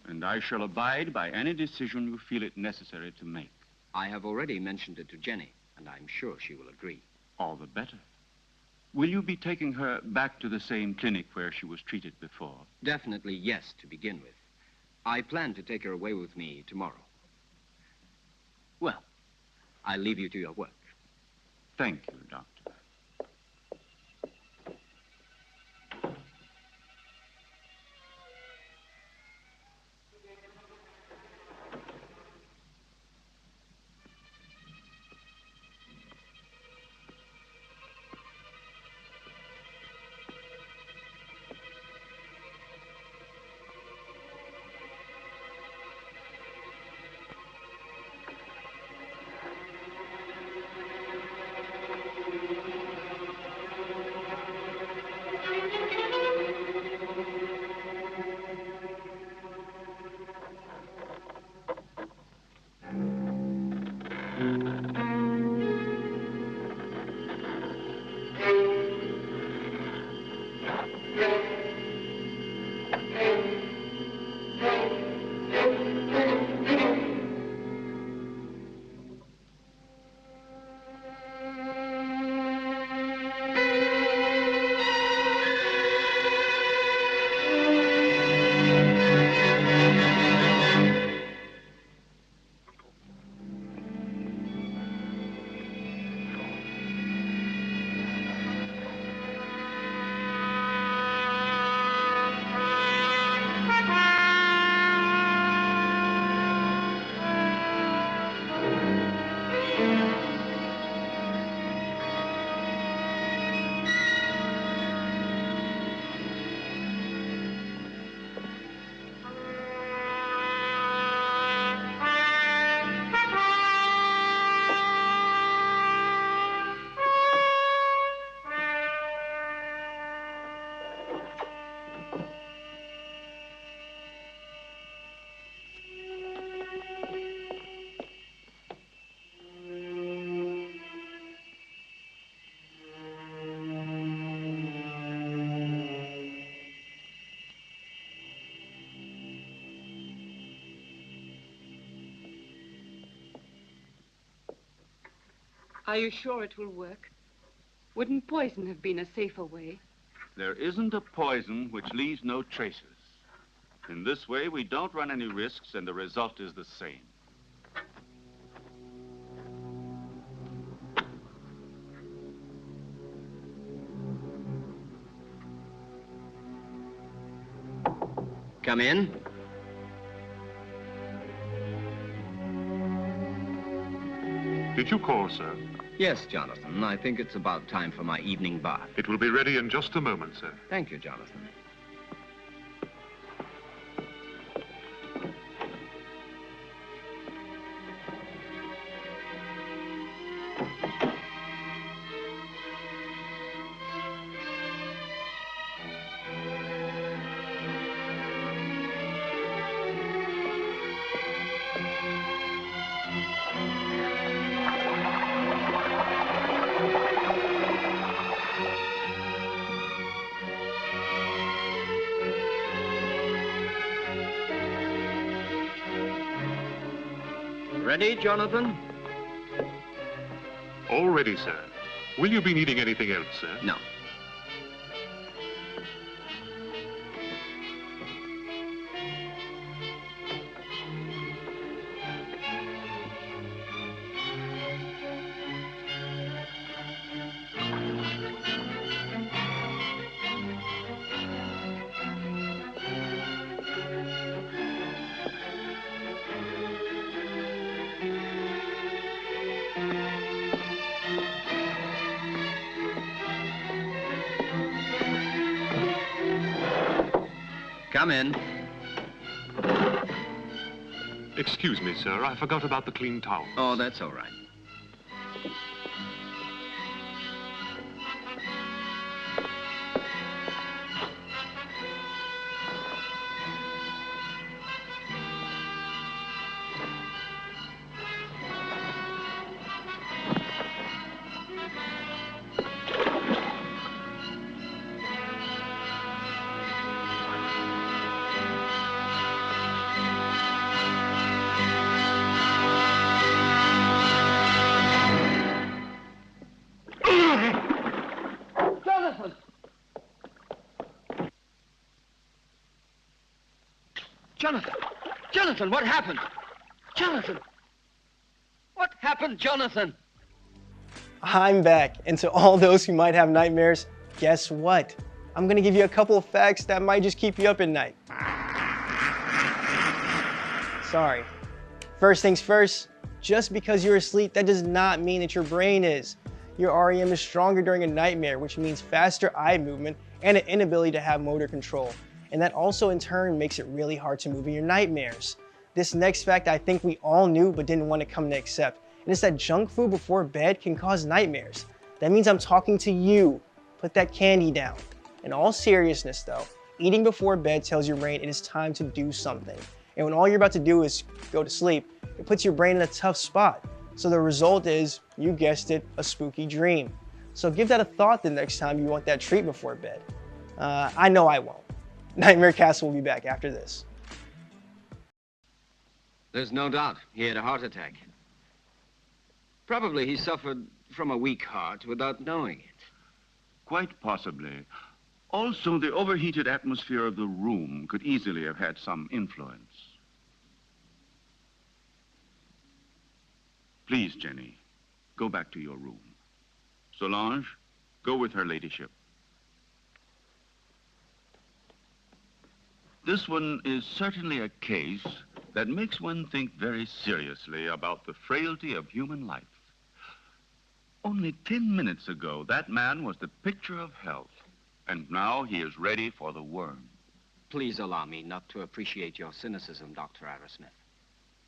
and I shall abide by any decision you feel it necessary to make. I have already mentioned it to Jenny, and I'm sure she will agree. All the better. Will you be taking her back to the same clinic where she was treated before? Definitely yes, to begin with. I plan to take her away with me tomorrow. Well, I leave you to your work. Thank you, Doctor. Are you sure it will work? Wouldn't poison have been a safer way? There isn't a poison which leaves no traces. In this way, we don't run any risks, and the result is the same. Come in. Did you call, sir? Yes, Jonathan. I think it's about time for my evening bath. It will be ready in just a moment, sir. Thank you, Jonathan. Ready, Jonathan? All ready, sir. Will you be needing anything else, sir? No. Come in. Excuse me, sir. I forgot about the clean towels. Oh, that's all right. Jonathan! Jonathan, what happened? Jonathan! What happened, Jonathan? I'm back, and to all those who might have nightmares, guess what? I'm gonna give you a couple of facts that might just keep you up at night. Sorry. First things first, just because you're asleep, that does not mean that your brain is. Your REM is stronger during a nightmare, which means faster eye movement and an inability to have motor control. And that also in turn makes it really hard to move in your nightmares. This next fact I think we all knew but didn't want to come to accept, and it's that junk food before bed can cause nightmares. That means I'm talking to you. Put that candy down. In all seriousness though, eating before bed tells your brain it is time to do something. And when all you're about to do is go to sleep, it puts your brain in a tough spot. So the result is, you guessed it, a spooky dream. So give that a thought the next time you want that treat before bed. I know I won't. Nightmare Castle will be back after this. There's no doubt he had a heart attack. Probably he suffered from a weak heart without knowing it. Quite possibly. Also, the overheated atmosphere of the room could easily have had some influence. Please, Jenny, go back to your room. Solange, go with her ladyship. This one is certainly a case that makes one think very seriously about the frailty of human life. Only 10 minutes ago, that man was the picture of health, and now he is ready for the worm. Please allow me not to appreciate your cynicism, Dr. Arrowsmith.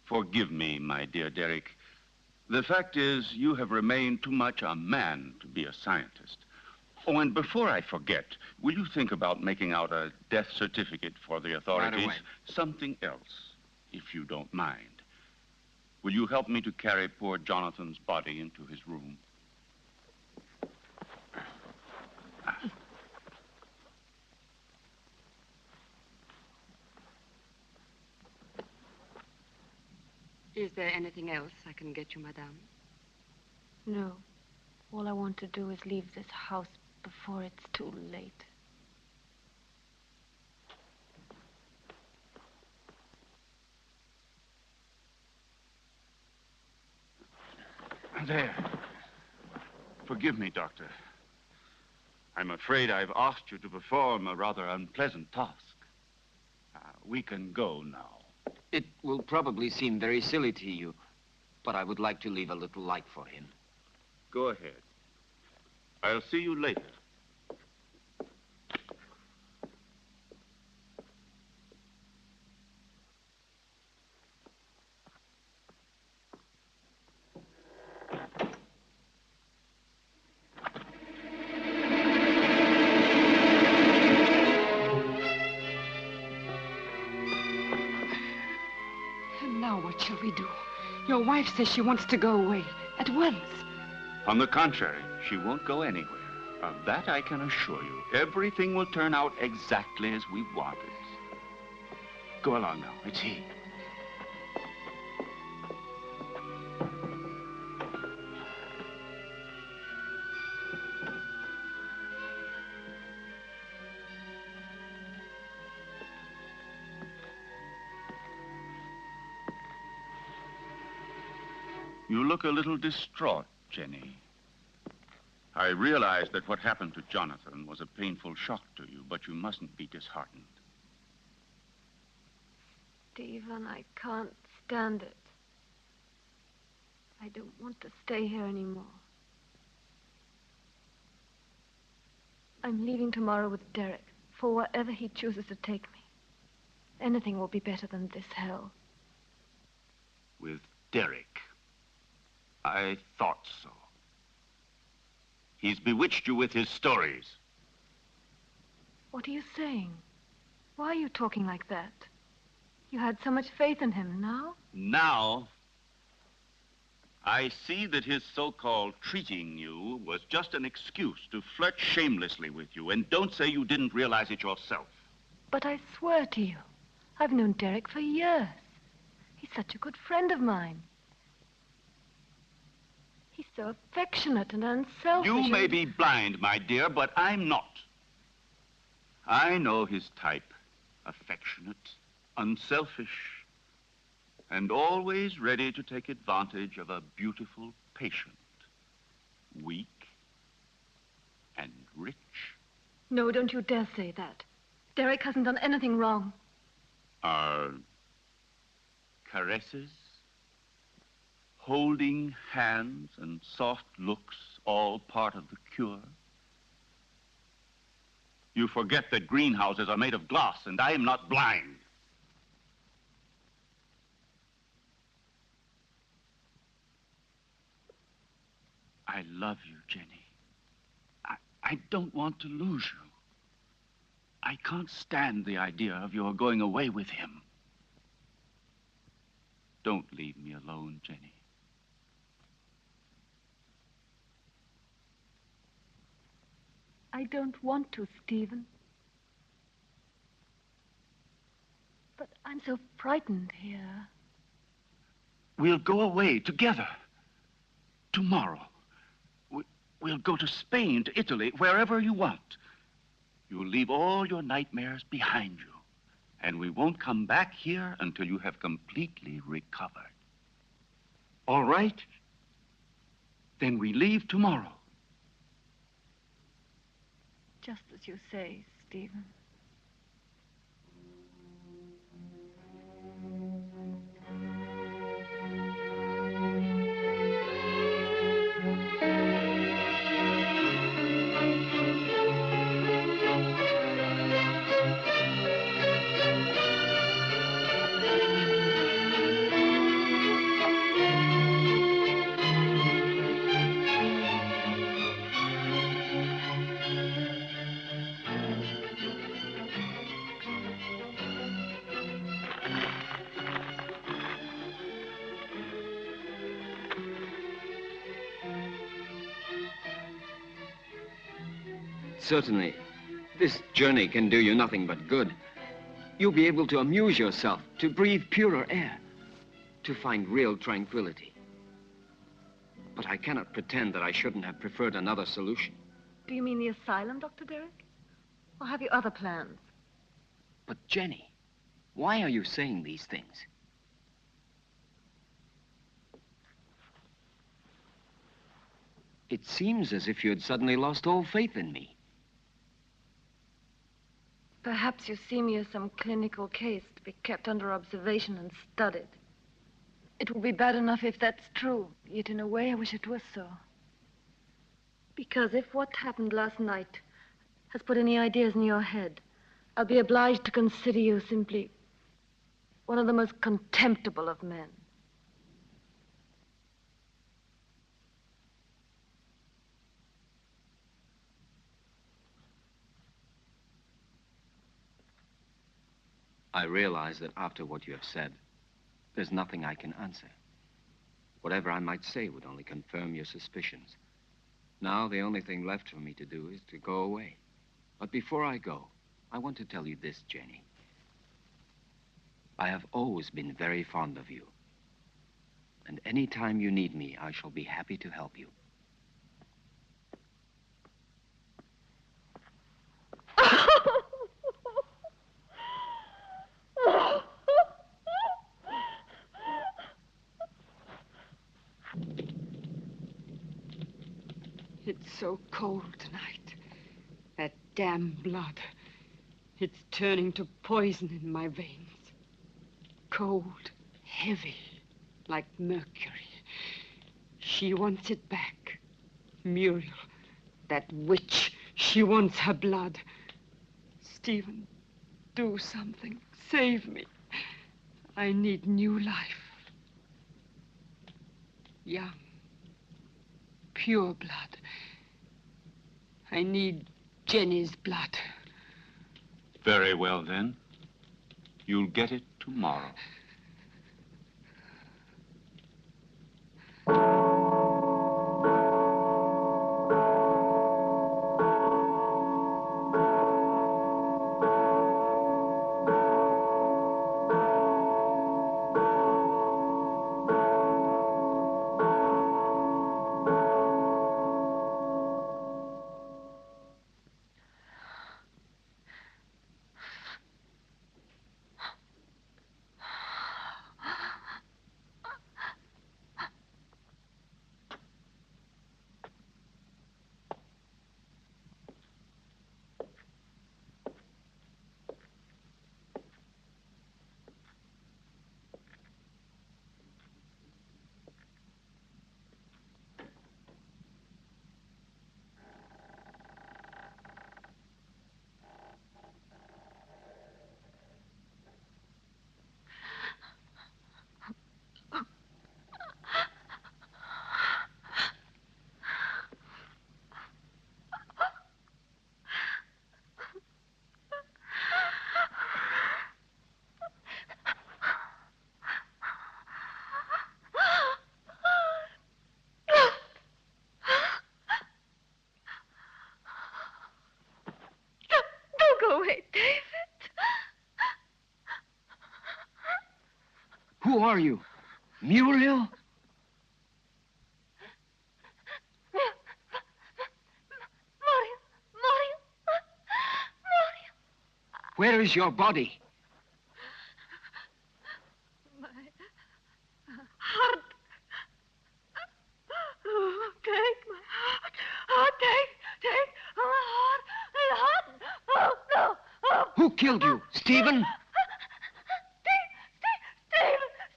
Forgive me, my dear Derek. The fact is, you have remained too much a man to be a scientist. Oh, and before I forget, will you think about making out a death certificate for the authorities? Right away. Something else, if you don't mind. Will you help me to carry poor Jonathan's body into his room? Is there anything else I can get you, madame? No. All I want to do is leave this house before it's too late. There. Forgive me, Doctor. I'm afraid I've asked you to perform a rather unpleasant task. We can go now. It will probably seem very silly to you, but I would like to leave a little light for him. Go ahead. I'll see you later. And now what shall we do? Your wife says she wants to go away at once. On the contrary, she won't go anywhere. Of that I can assure you. Everything will turn out exactly as we want it. Go along now. It's he. You look a little distraught, Jenny. I realize that what happened to Jonathan was a painful shock to you, but you mustn't be disheartened. Stephen, I can't stand it. I don't want to stay here anymore. I'm leaving tomorrow with Derek for wherever he chooses to take me. Anything will be better than this hell. With Derek? I thought so. He's bewitched you with his stories. What are you saying? Why are you talking like that? You had so much faith in him. Now? Now, I see that his so-called treating you was just an excuse to flirt shamelessly with you, and don't say you didn't realize it yourself. But I swear to you, I've known Derek for years. He's such a good friend of mine. He's so affectionate and unselfish. You may be blind, my dear, but I'm not. I know his type. Affectionate, unselfish, and always ready to take advantage of a beautiful patient. Weak and rich. No, don't you dare say that. Derek hasn't done anything wrong. Are caresses, holding hands, and soft looks all part of the cure? You forget that greenhouses are made of glass, and I am not blind. I love you, Jenny. I don't want to lose you. I can't stand the idea of your going away with him. Don't leave me alone, Jenny. I don't want to, Stephen. But I'm so frightened here. We'll go away together. Tomorrow. We'll go to Spain, to Italy, wherever you want. You'll leave all your nightmares behind you. And we won't come back here until you have completely recovered. All right? Then we leave tomorrow. Just as you say, Stephen. Certainly, this journey can do you nothing but good. You'll be able to amuse yourself, to breathe purer air, to find real tranquility. But I cannot pretend that I shouldn't have preferred another solution. Do you mean the asylum, Dr. Derrick? Or have you other plans? But Jenny, why are you saying these things? It seems as if you had suddenly lost all faith in me. Perhaps you see me as some clinical case to be kept under observation and studied. It will be bad enough if that's true, yet in a way I wish it was so. Because if what happened last night has put any ideas in your head, I'll be obliged to consider you simply one of the most contemptible of men. I realize that after what you have said, there's nothing I can answer. Whatever I might say would only confirm your suspicions. Now, the only thing left for me to do is to go away. But before I go, I want to tell you this, Jenny. I have always been very fond of you. And any time you need me, I shall be happy to help you. It's so cold tonight. That damn blood. It's turning to poison in my veins. Cold, heavy, like mercury. She wants it back. Muriel, that witch, she wants her blood. Stephen, do something. Save me. I need new life. Young, pure blood. I need Jenny's blood. Very well, then. You'll get it tomorrow. Go away, David. Who are you? Muriel? Where is your body? My heart. Oh, take my heart. Oh, take my heart. My heart. Oh, no. Oh. Who killed you? Stephen?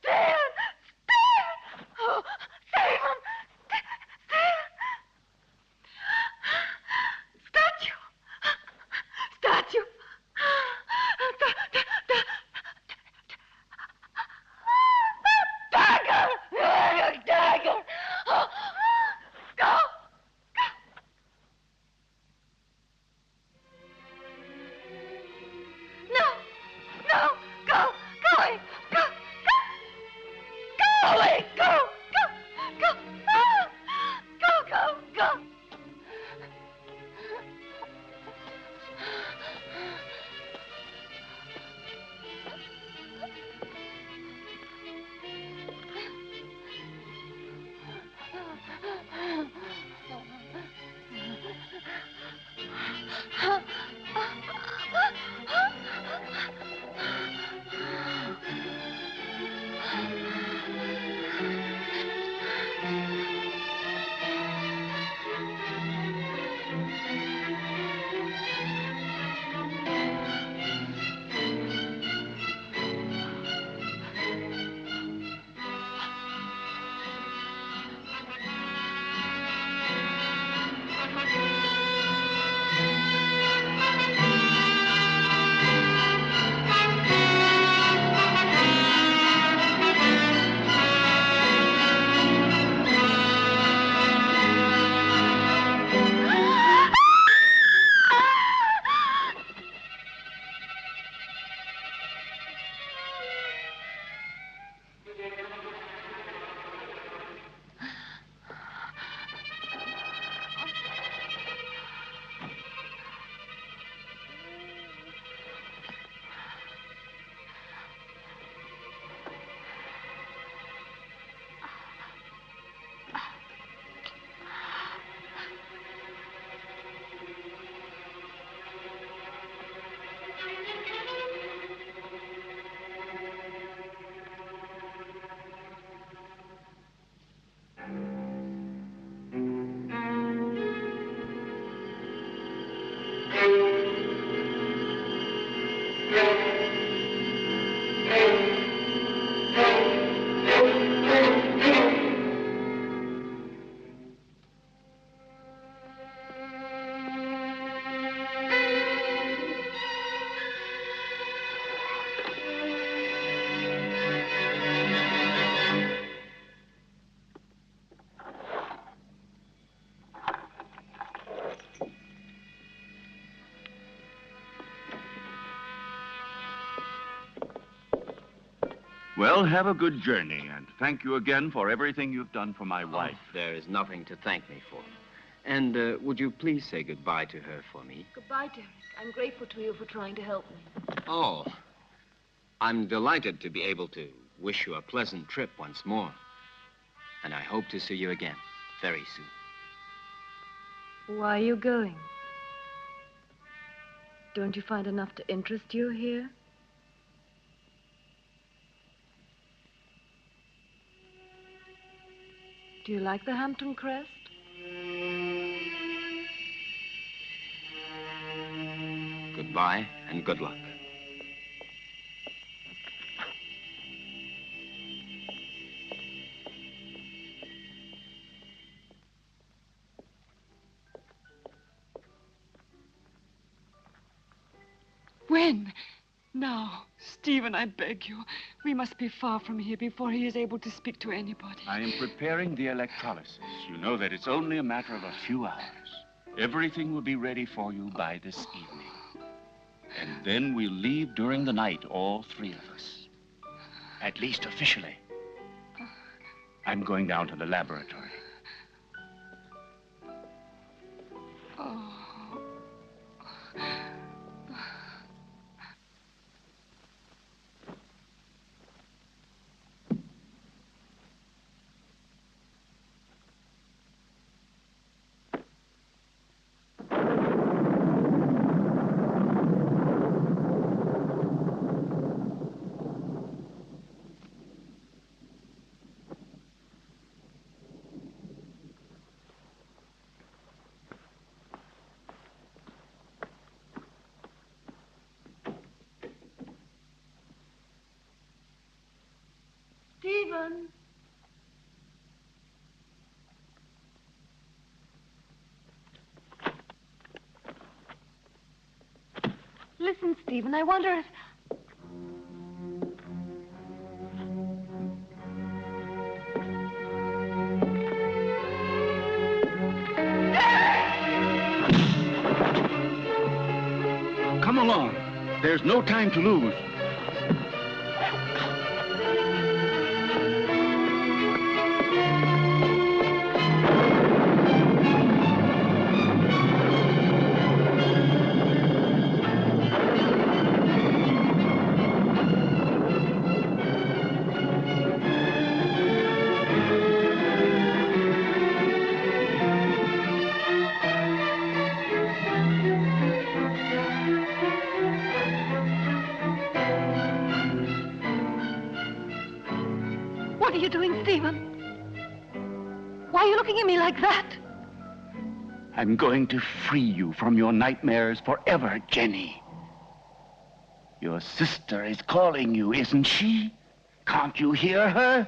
Stephen! Oh, Stephen! Statue! Dagger! Oh, go! No! Well, have a good journey, and thank you again for everything you've done for my wife. There is nothing to thank me for. And would you please say goodbye to her for me? Goodbye, Derek. I'm grateful to you for trying to help me. Oh, I'm delighted to be able to wish you a pleasant trip once more. And I hope to see you again very soon. Why are you going? Don't you find enough to interest you here? Do you like the Hampton crest? Goodbye and good luck. When? Now, Stephen, I beg you. We must be far from here before he is able to speak to anybody. I am preparing the electrolysis. You know that it's only a matter of a few hours. Everything will be ready for you by this evening. And then we'll leave during the night, all three of us. At least officially. I'm going down to the laboratory. Oh. Stephen! Listen, Stephen, I wonder if... Come along. There's no time to lose. What are you doing, Stephen? Why are you looking at me like that? I'm going to free you from your nightmares forever, Jenny. Your sister is calling you, isn't she? Can't you hear her?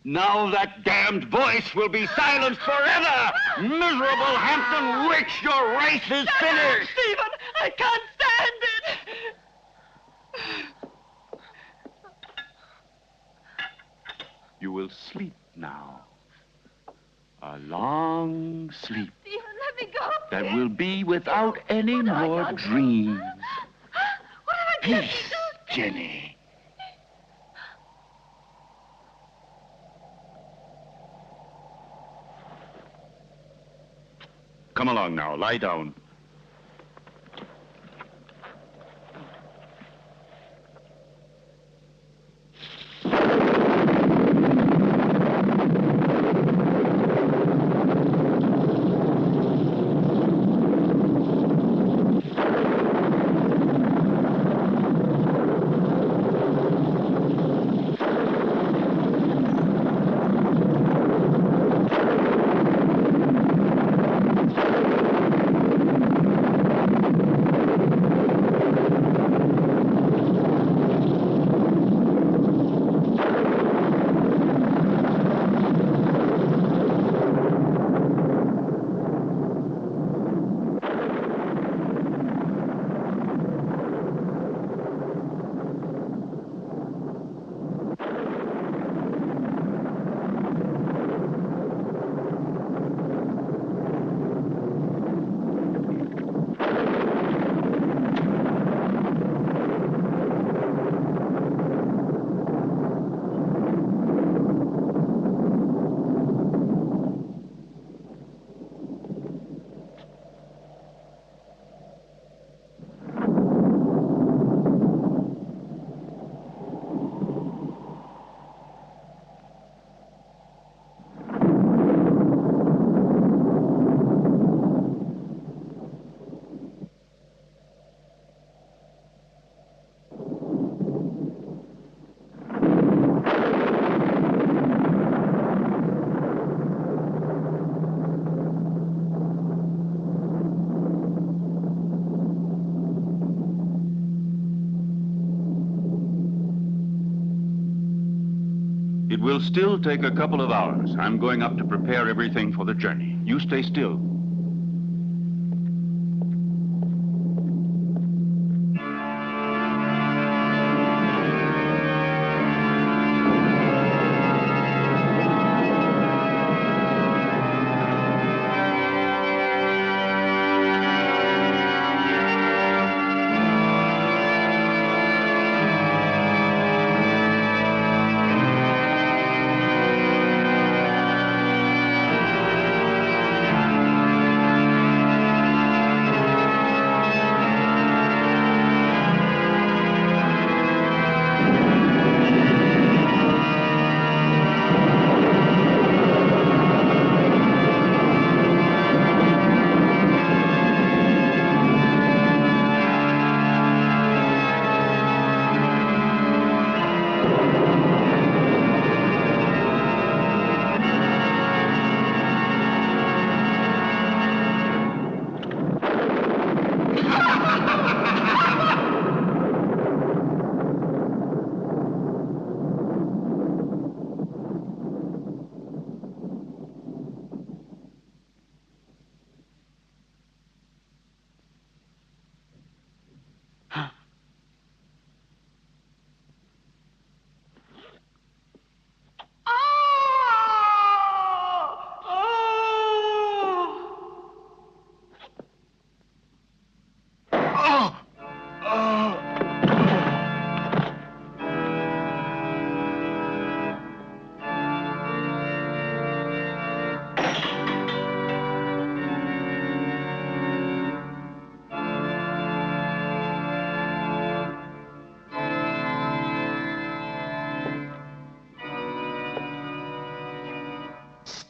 Now that damned voice will be silenced forever! Miserable Hampton witch, your race is finished! Stephen, I can't stand it! You will sleep now. A long sleep Stephen, let me go. that will be without any What have I more done? dreams. What have I done? Peace, Jenny. Come along now, lie down. It will still take a couple of hours. I'm going up to prepare everything for the journey. You stay still.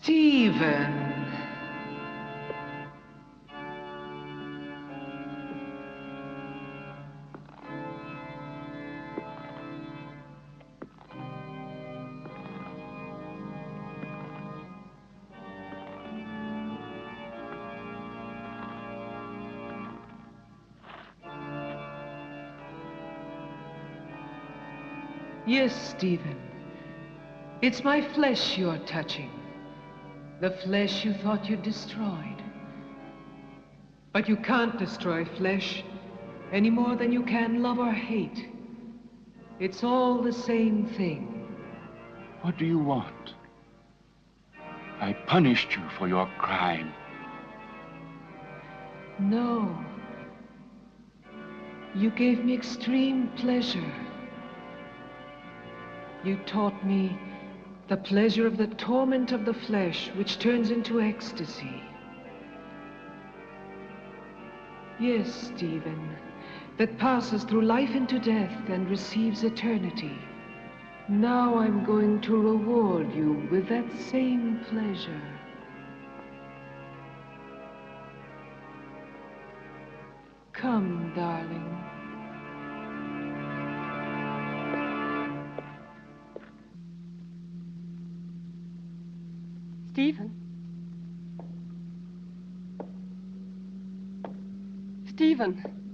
Stephen. Yes, Stephen. It's my flesh you're touching. The flesh you thought you'd destroyed. But you can't destroy flesh any more than you can love or hate. It's all the same thing. What do you want? I punished you for your crime. No. You gave me extreme pleasure. You taught me the pleasure of the torment of the flesh, which turns into ecstasy. Yes, Stephen, that passes through life into death and receives eternity. Now I'm going to reward you with that same pleasure. Come, darling. Stephen? Stephen?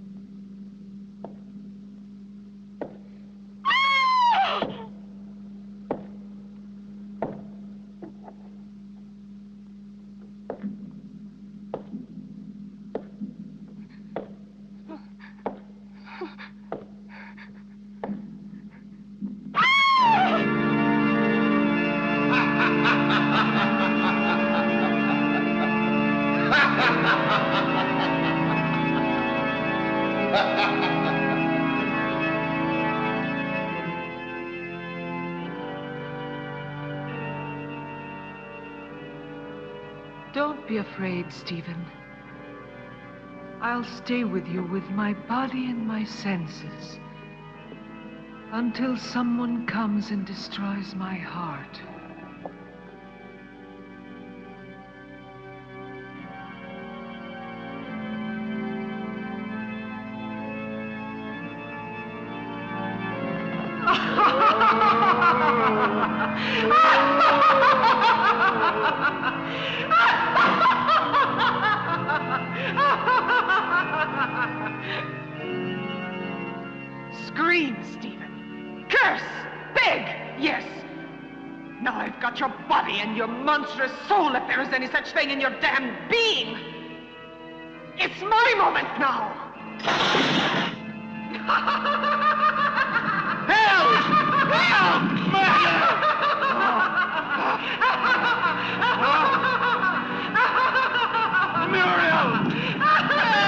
Don't be afraid, Stephen. I'll stay with you with my body and my senses until someone comes and destroys my heart. Scream, Stephen. Curse. Beg. Yes. Now I've got your body and your monstrous soul, if there is any such thing in your damned being. It's my moment now. Help! Help! Murder! Muriel! Help!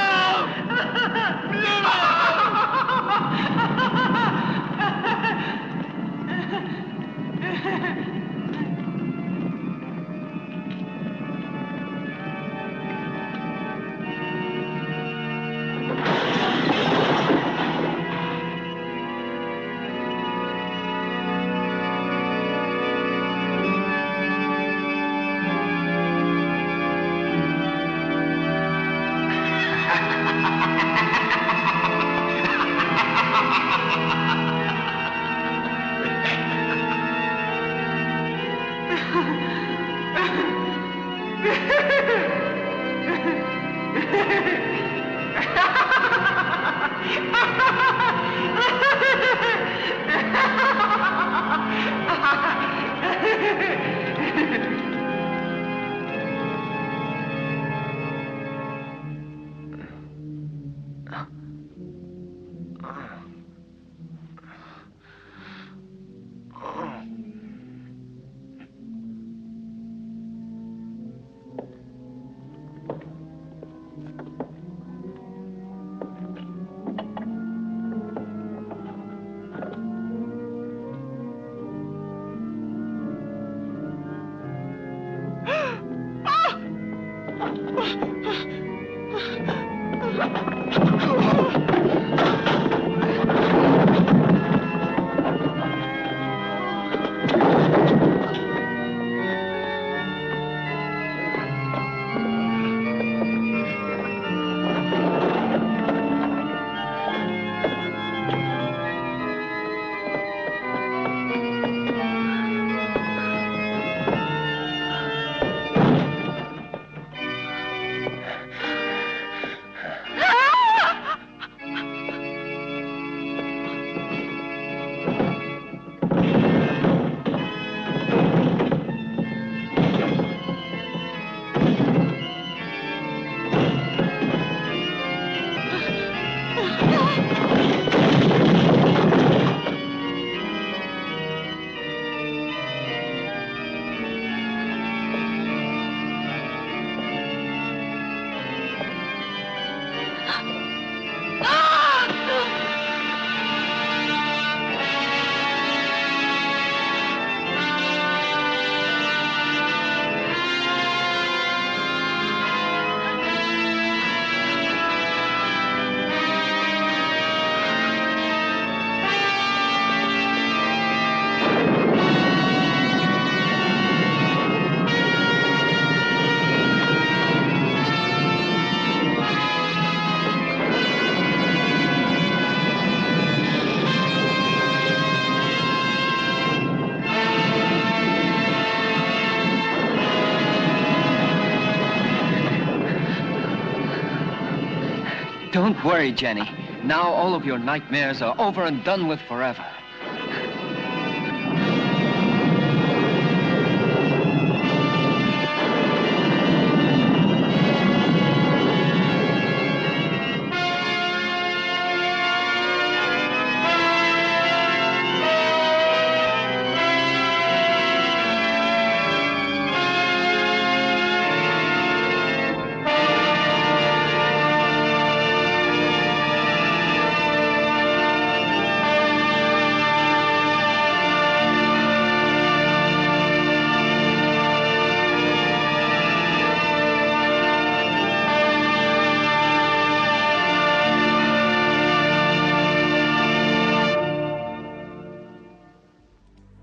Don't worry, Jenny. Now all of your nightmares are over and done with forever.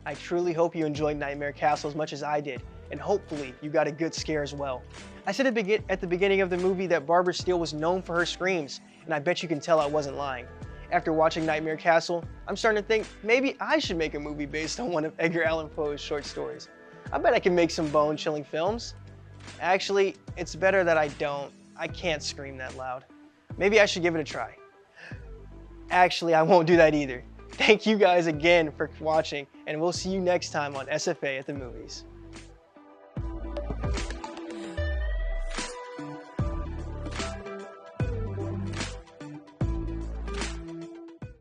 I truly hope you enjoyed Nightmare Castle as much as I did, and hopefully you got a good scare as well. I said at the beginning of the movie that Barbara Steele was known for her screams, and I bet you can tell I wasn't lying. After watching Nightmare Castle, I'm starting to think maybe I should make a movie based on one of Edgar Allan Poe's short stories. I bet I can make some bone-chilling films. Actually, it's better that I don't. I can't scream that loud. Maybe I should give it a try. Actually, I won't do that either. Thank you guys again for watching, and we'll see you next time on SFA at the movies.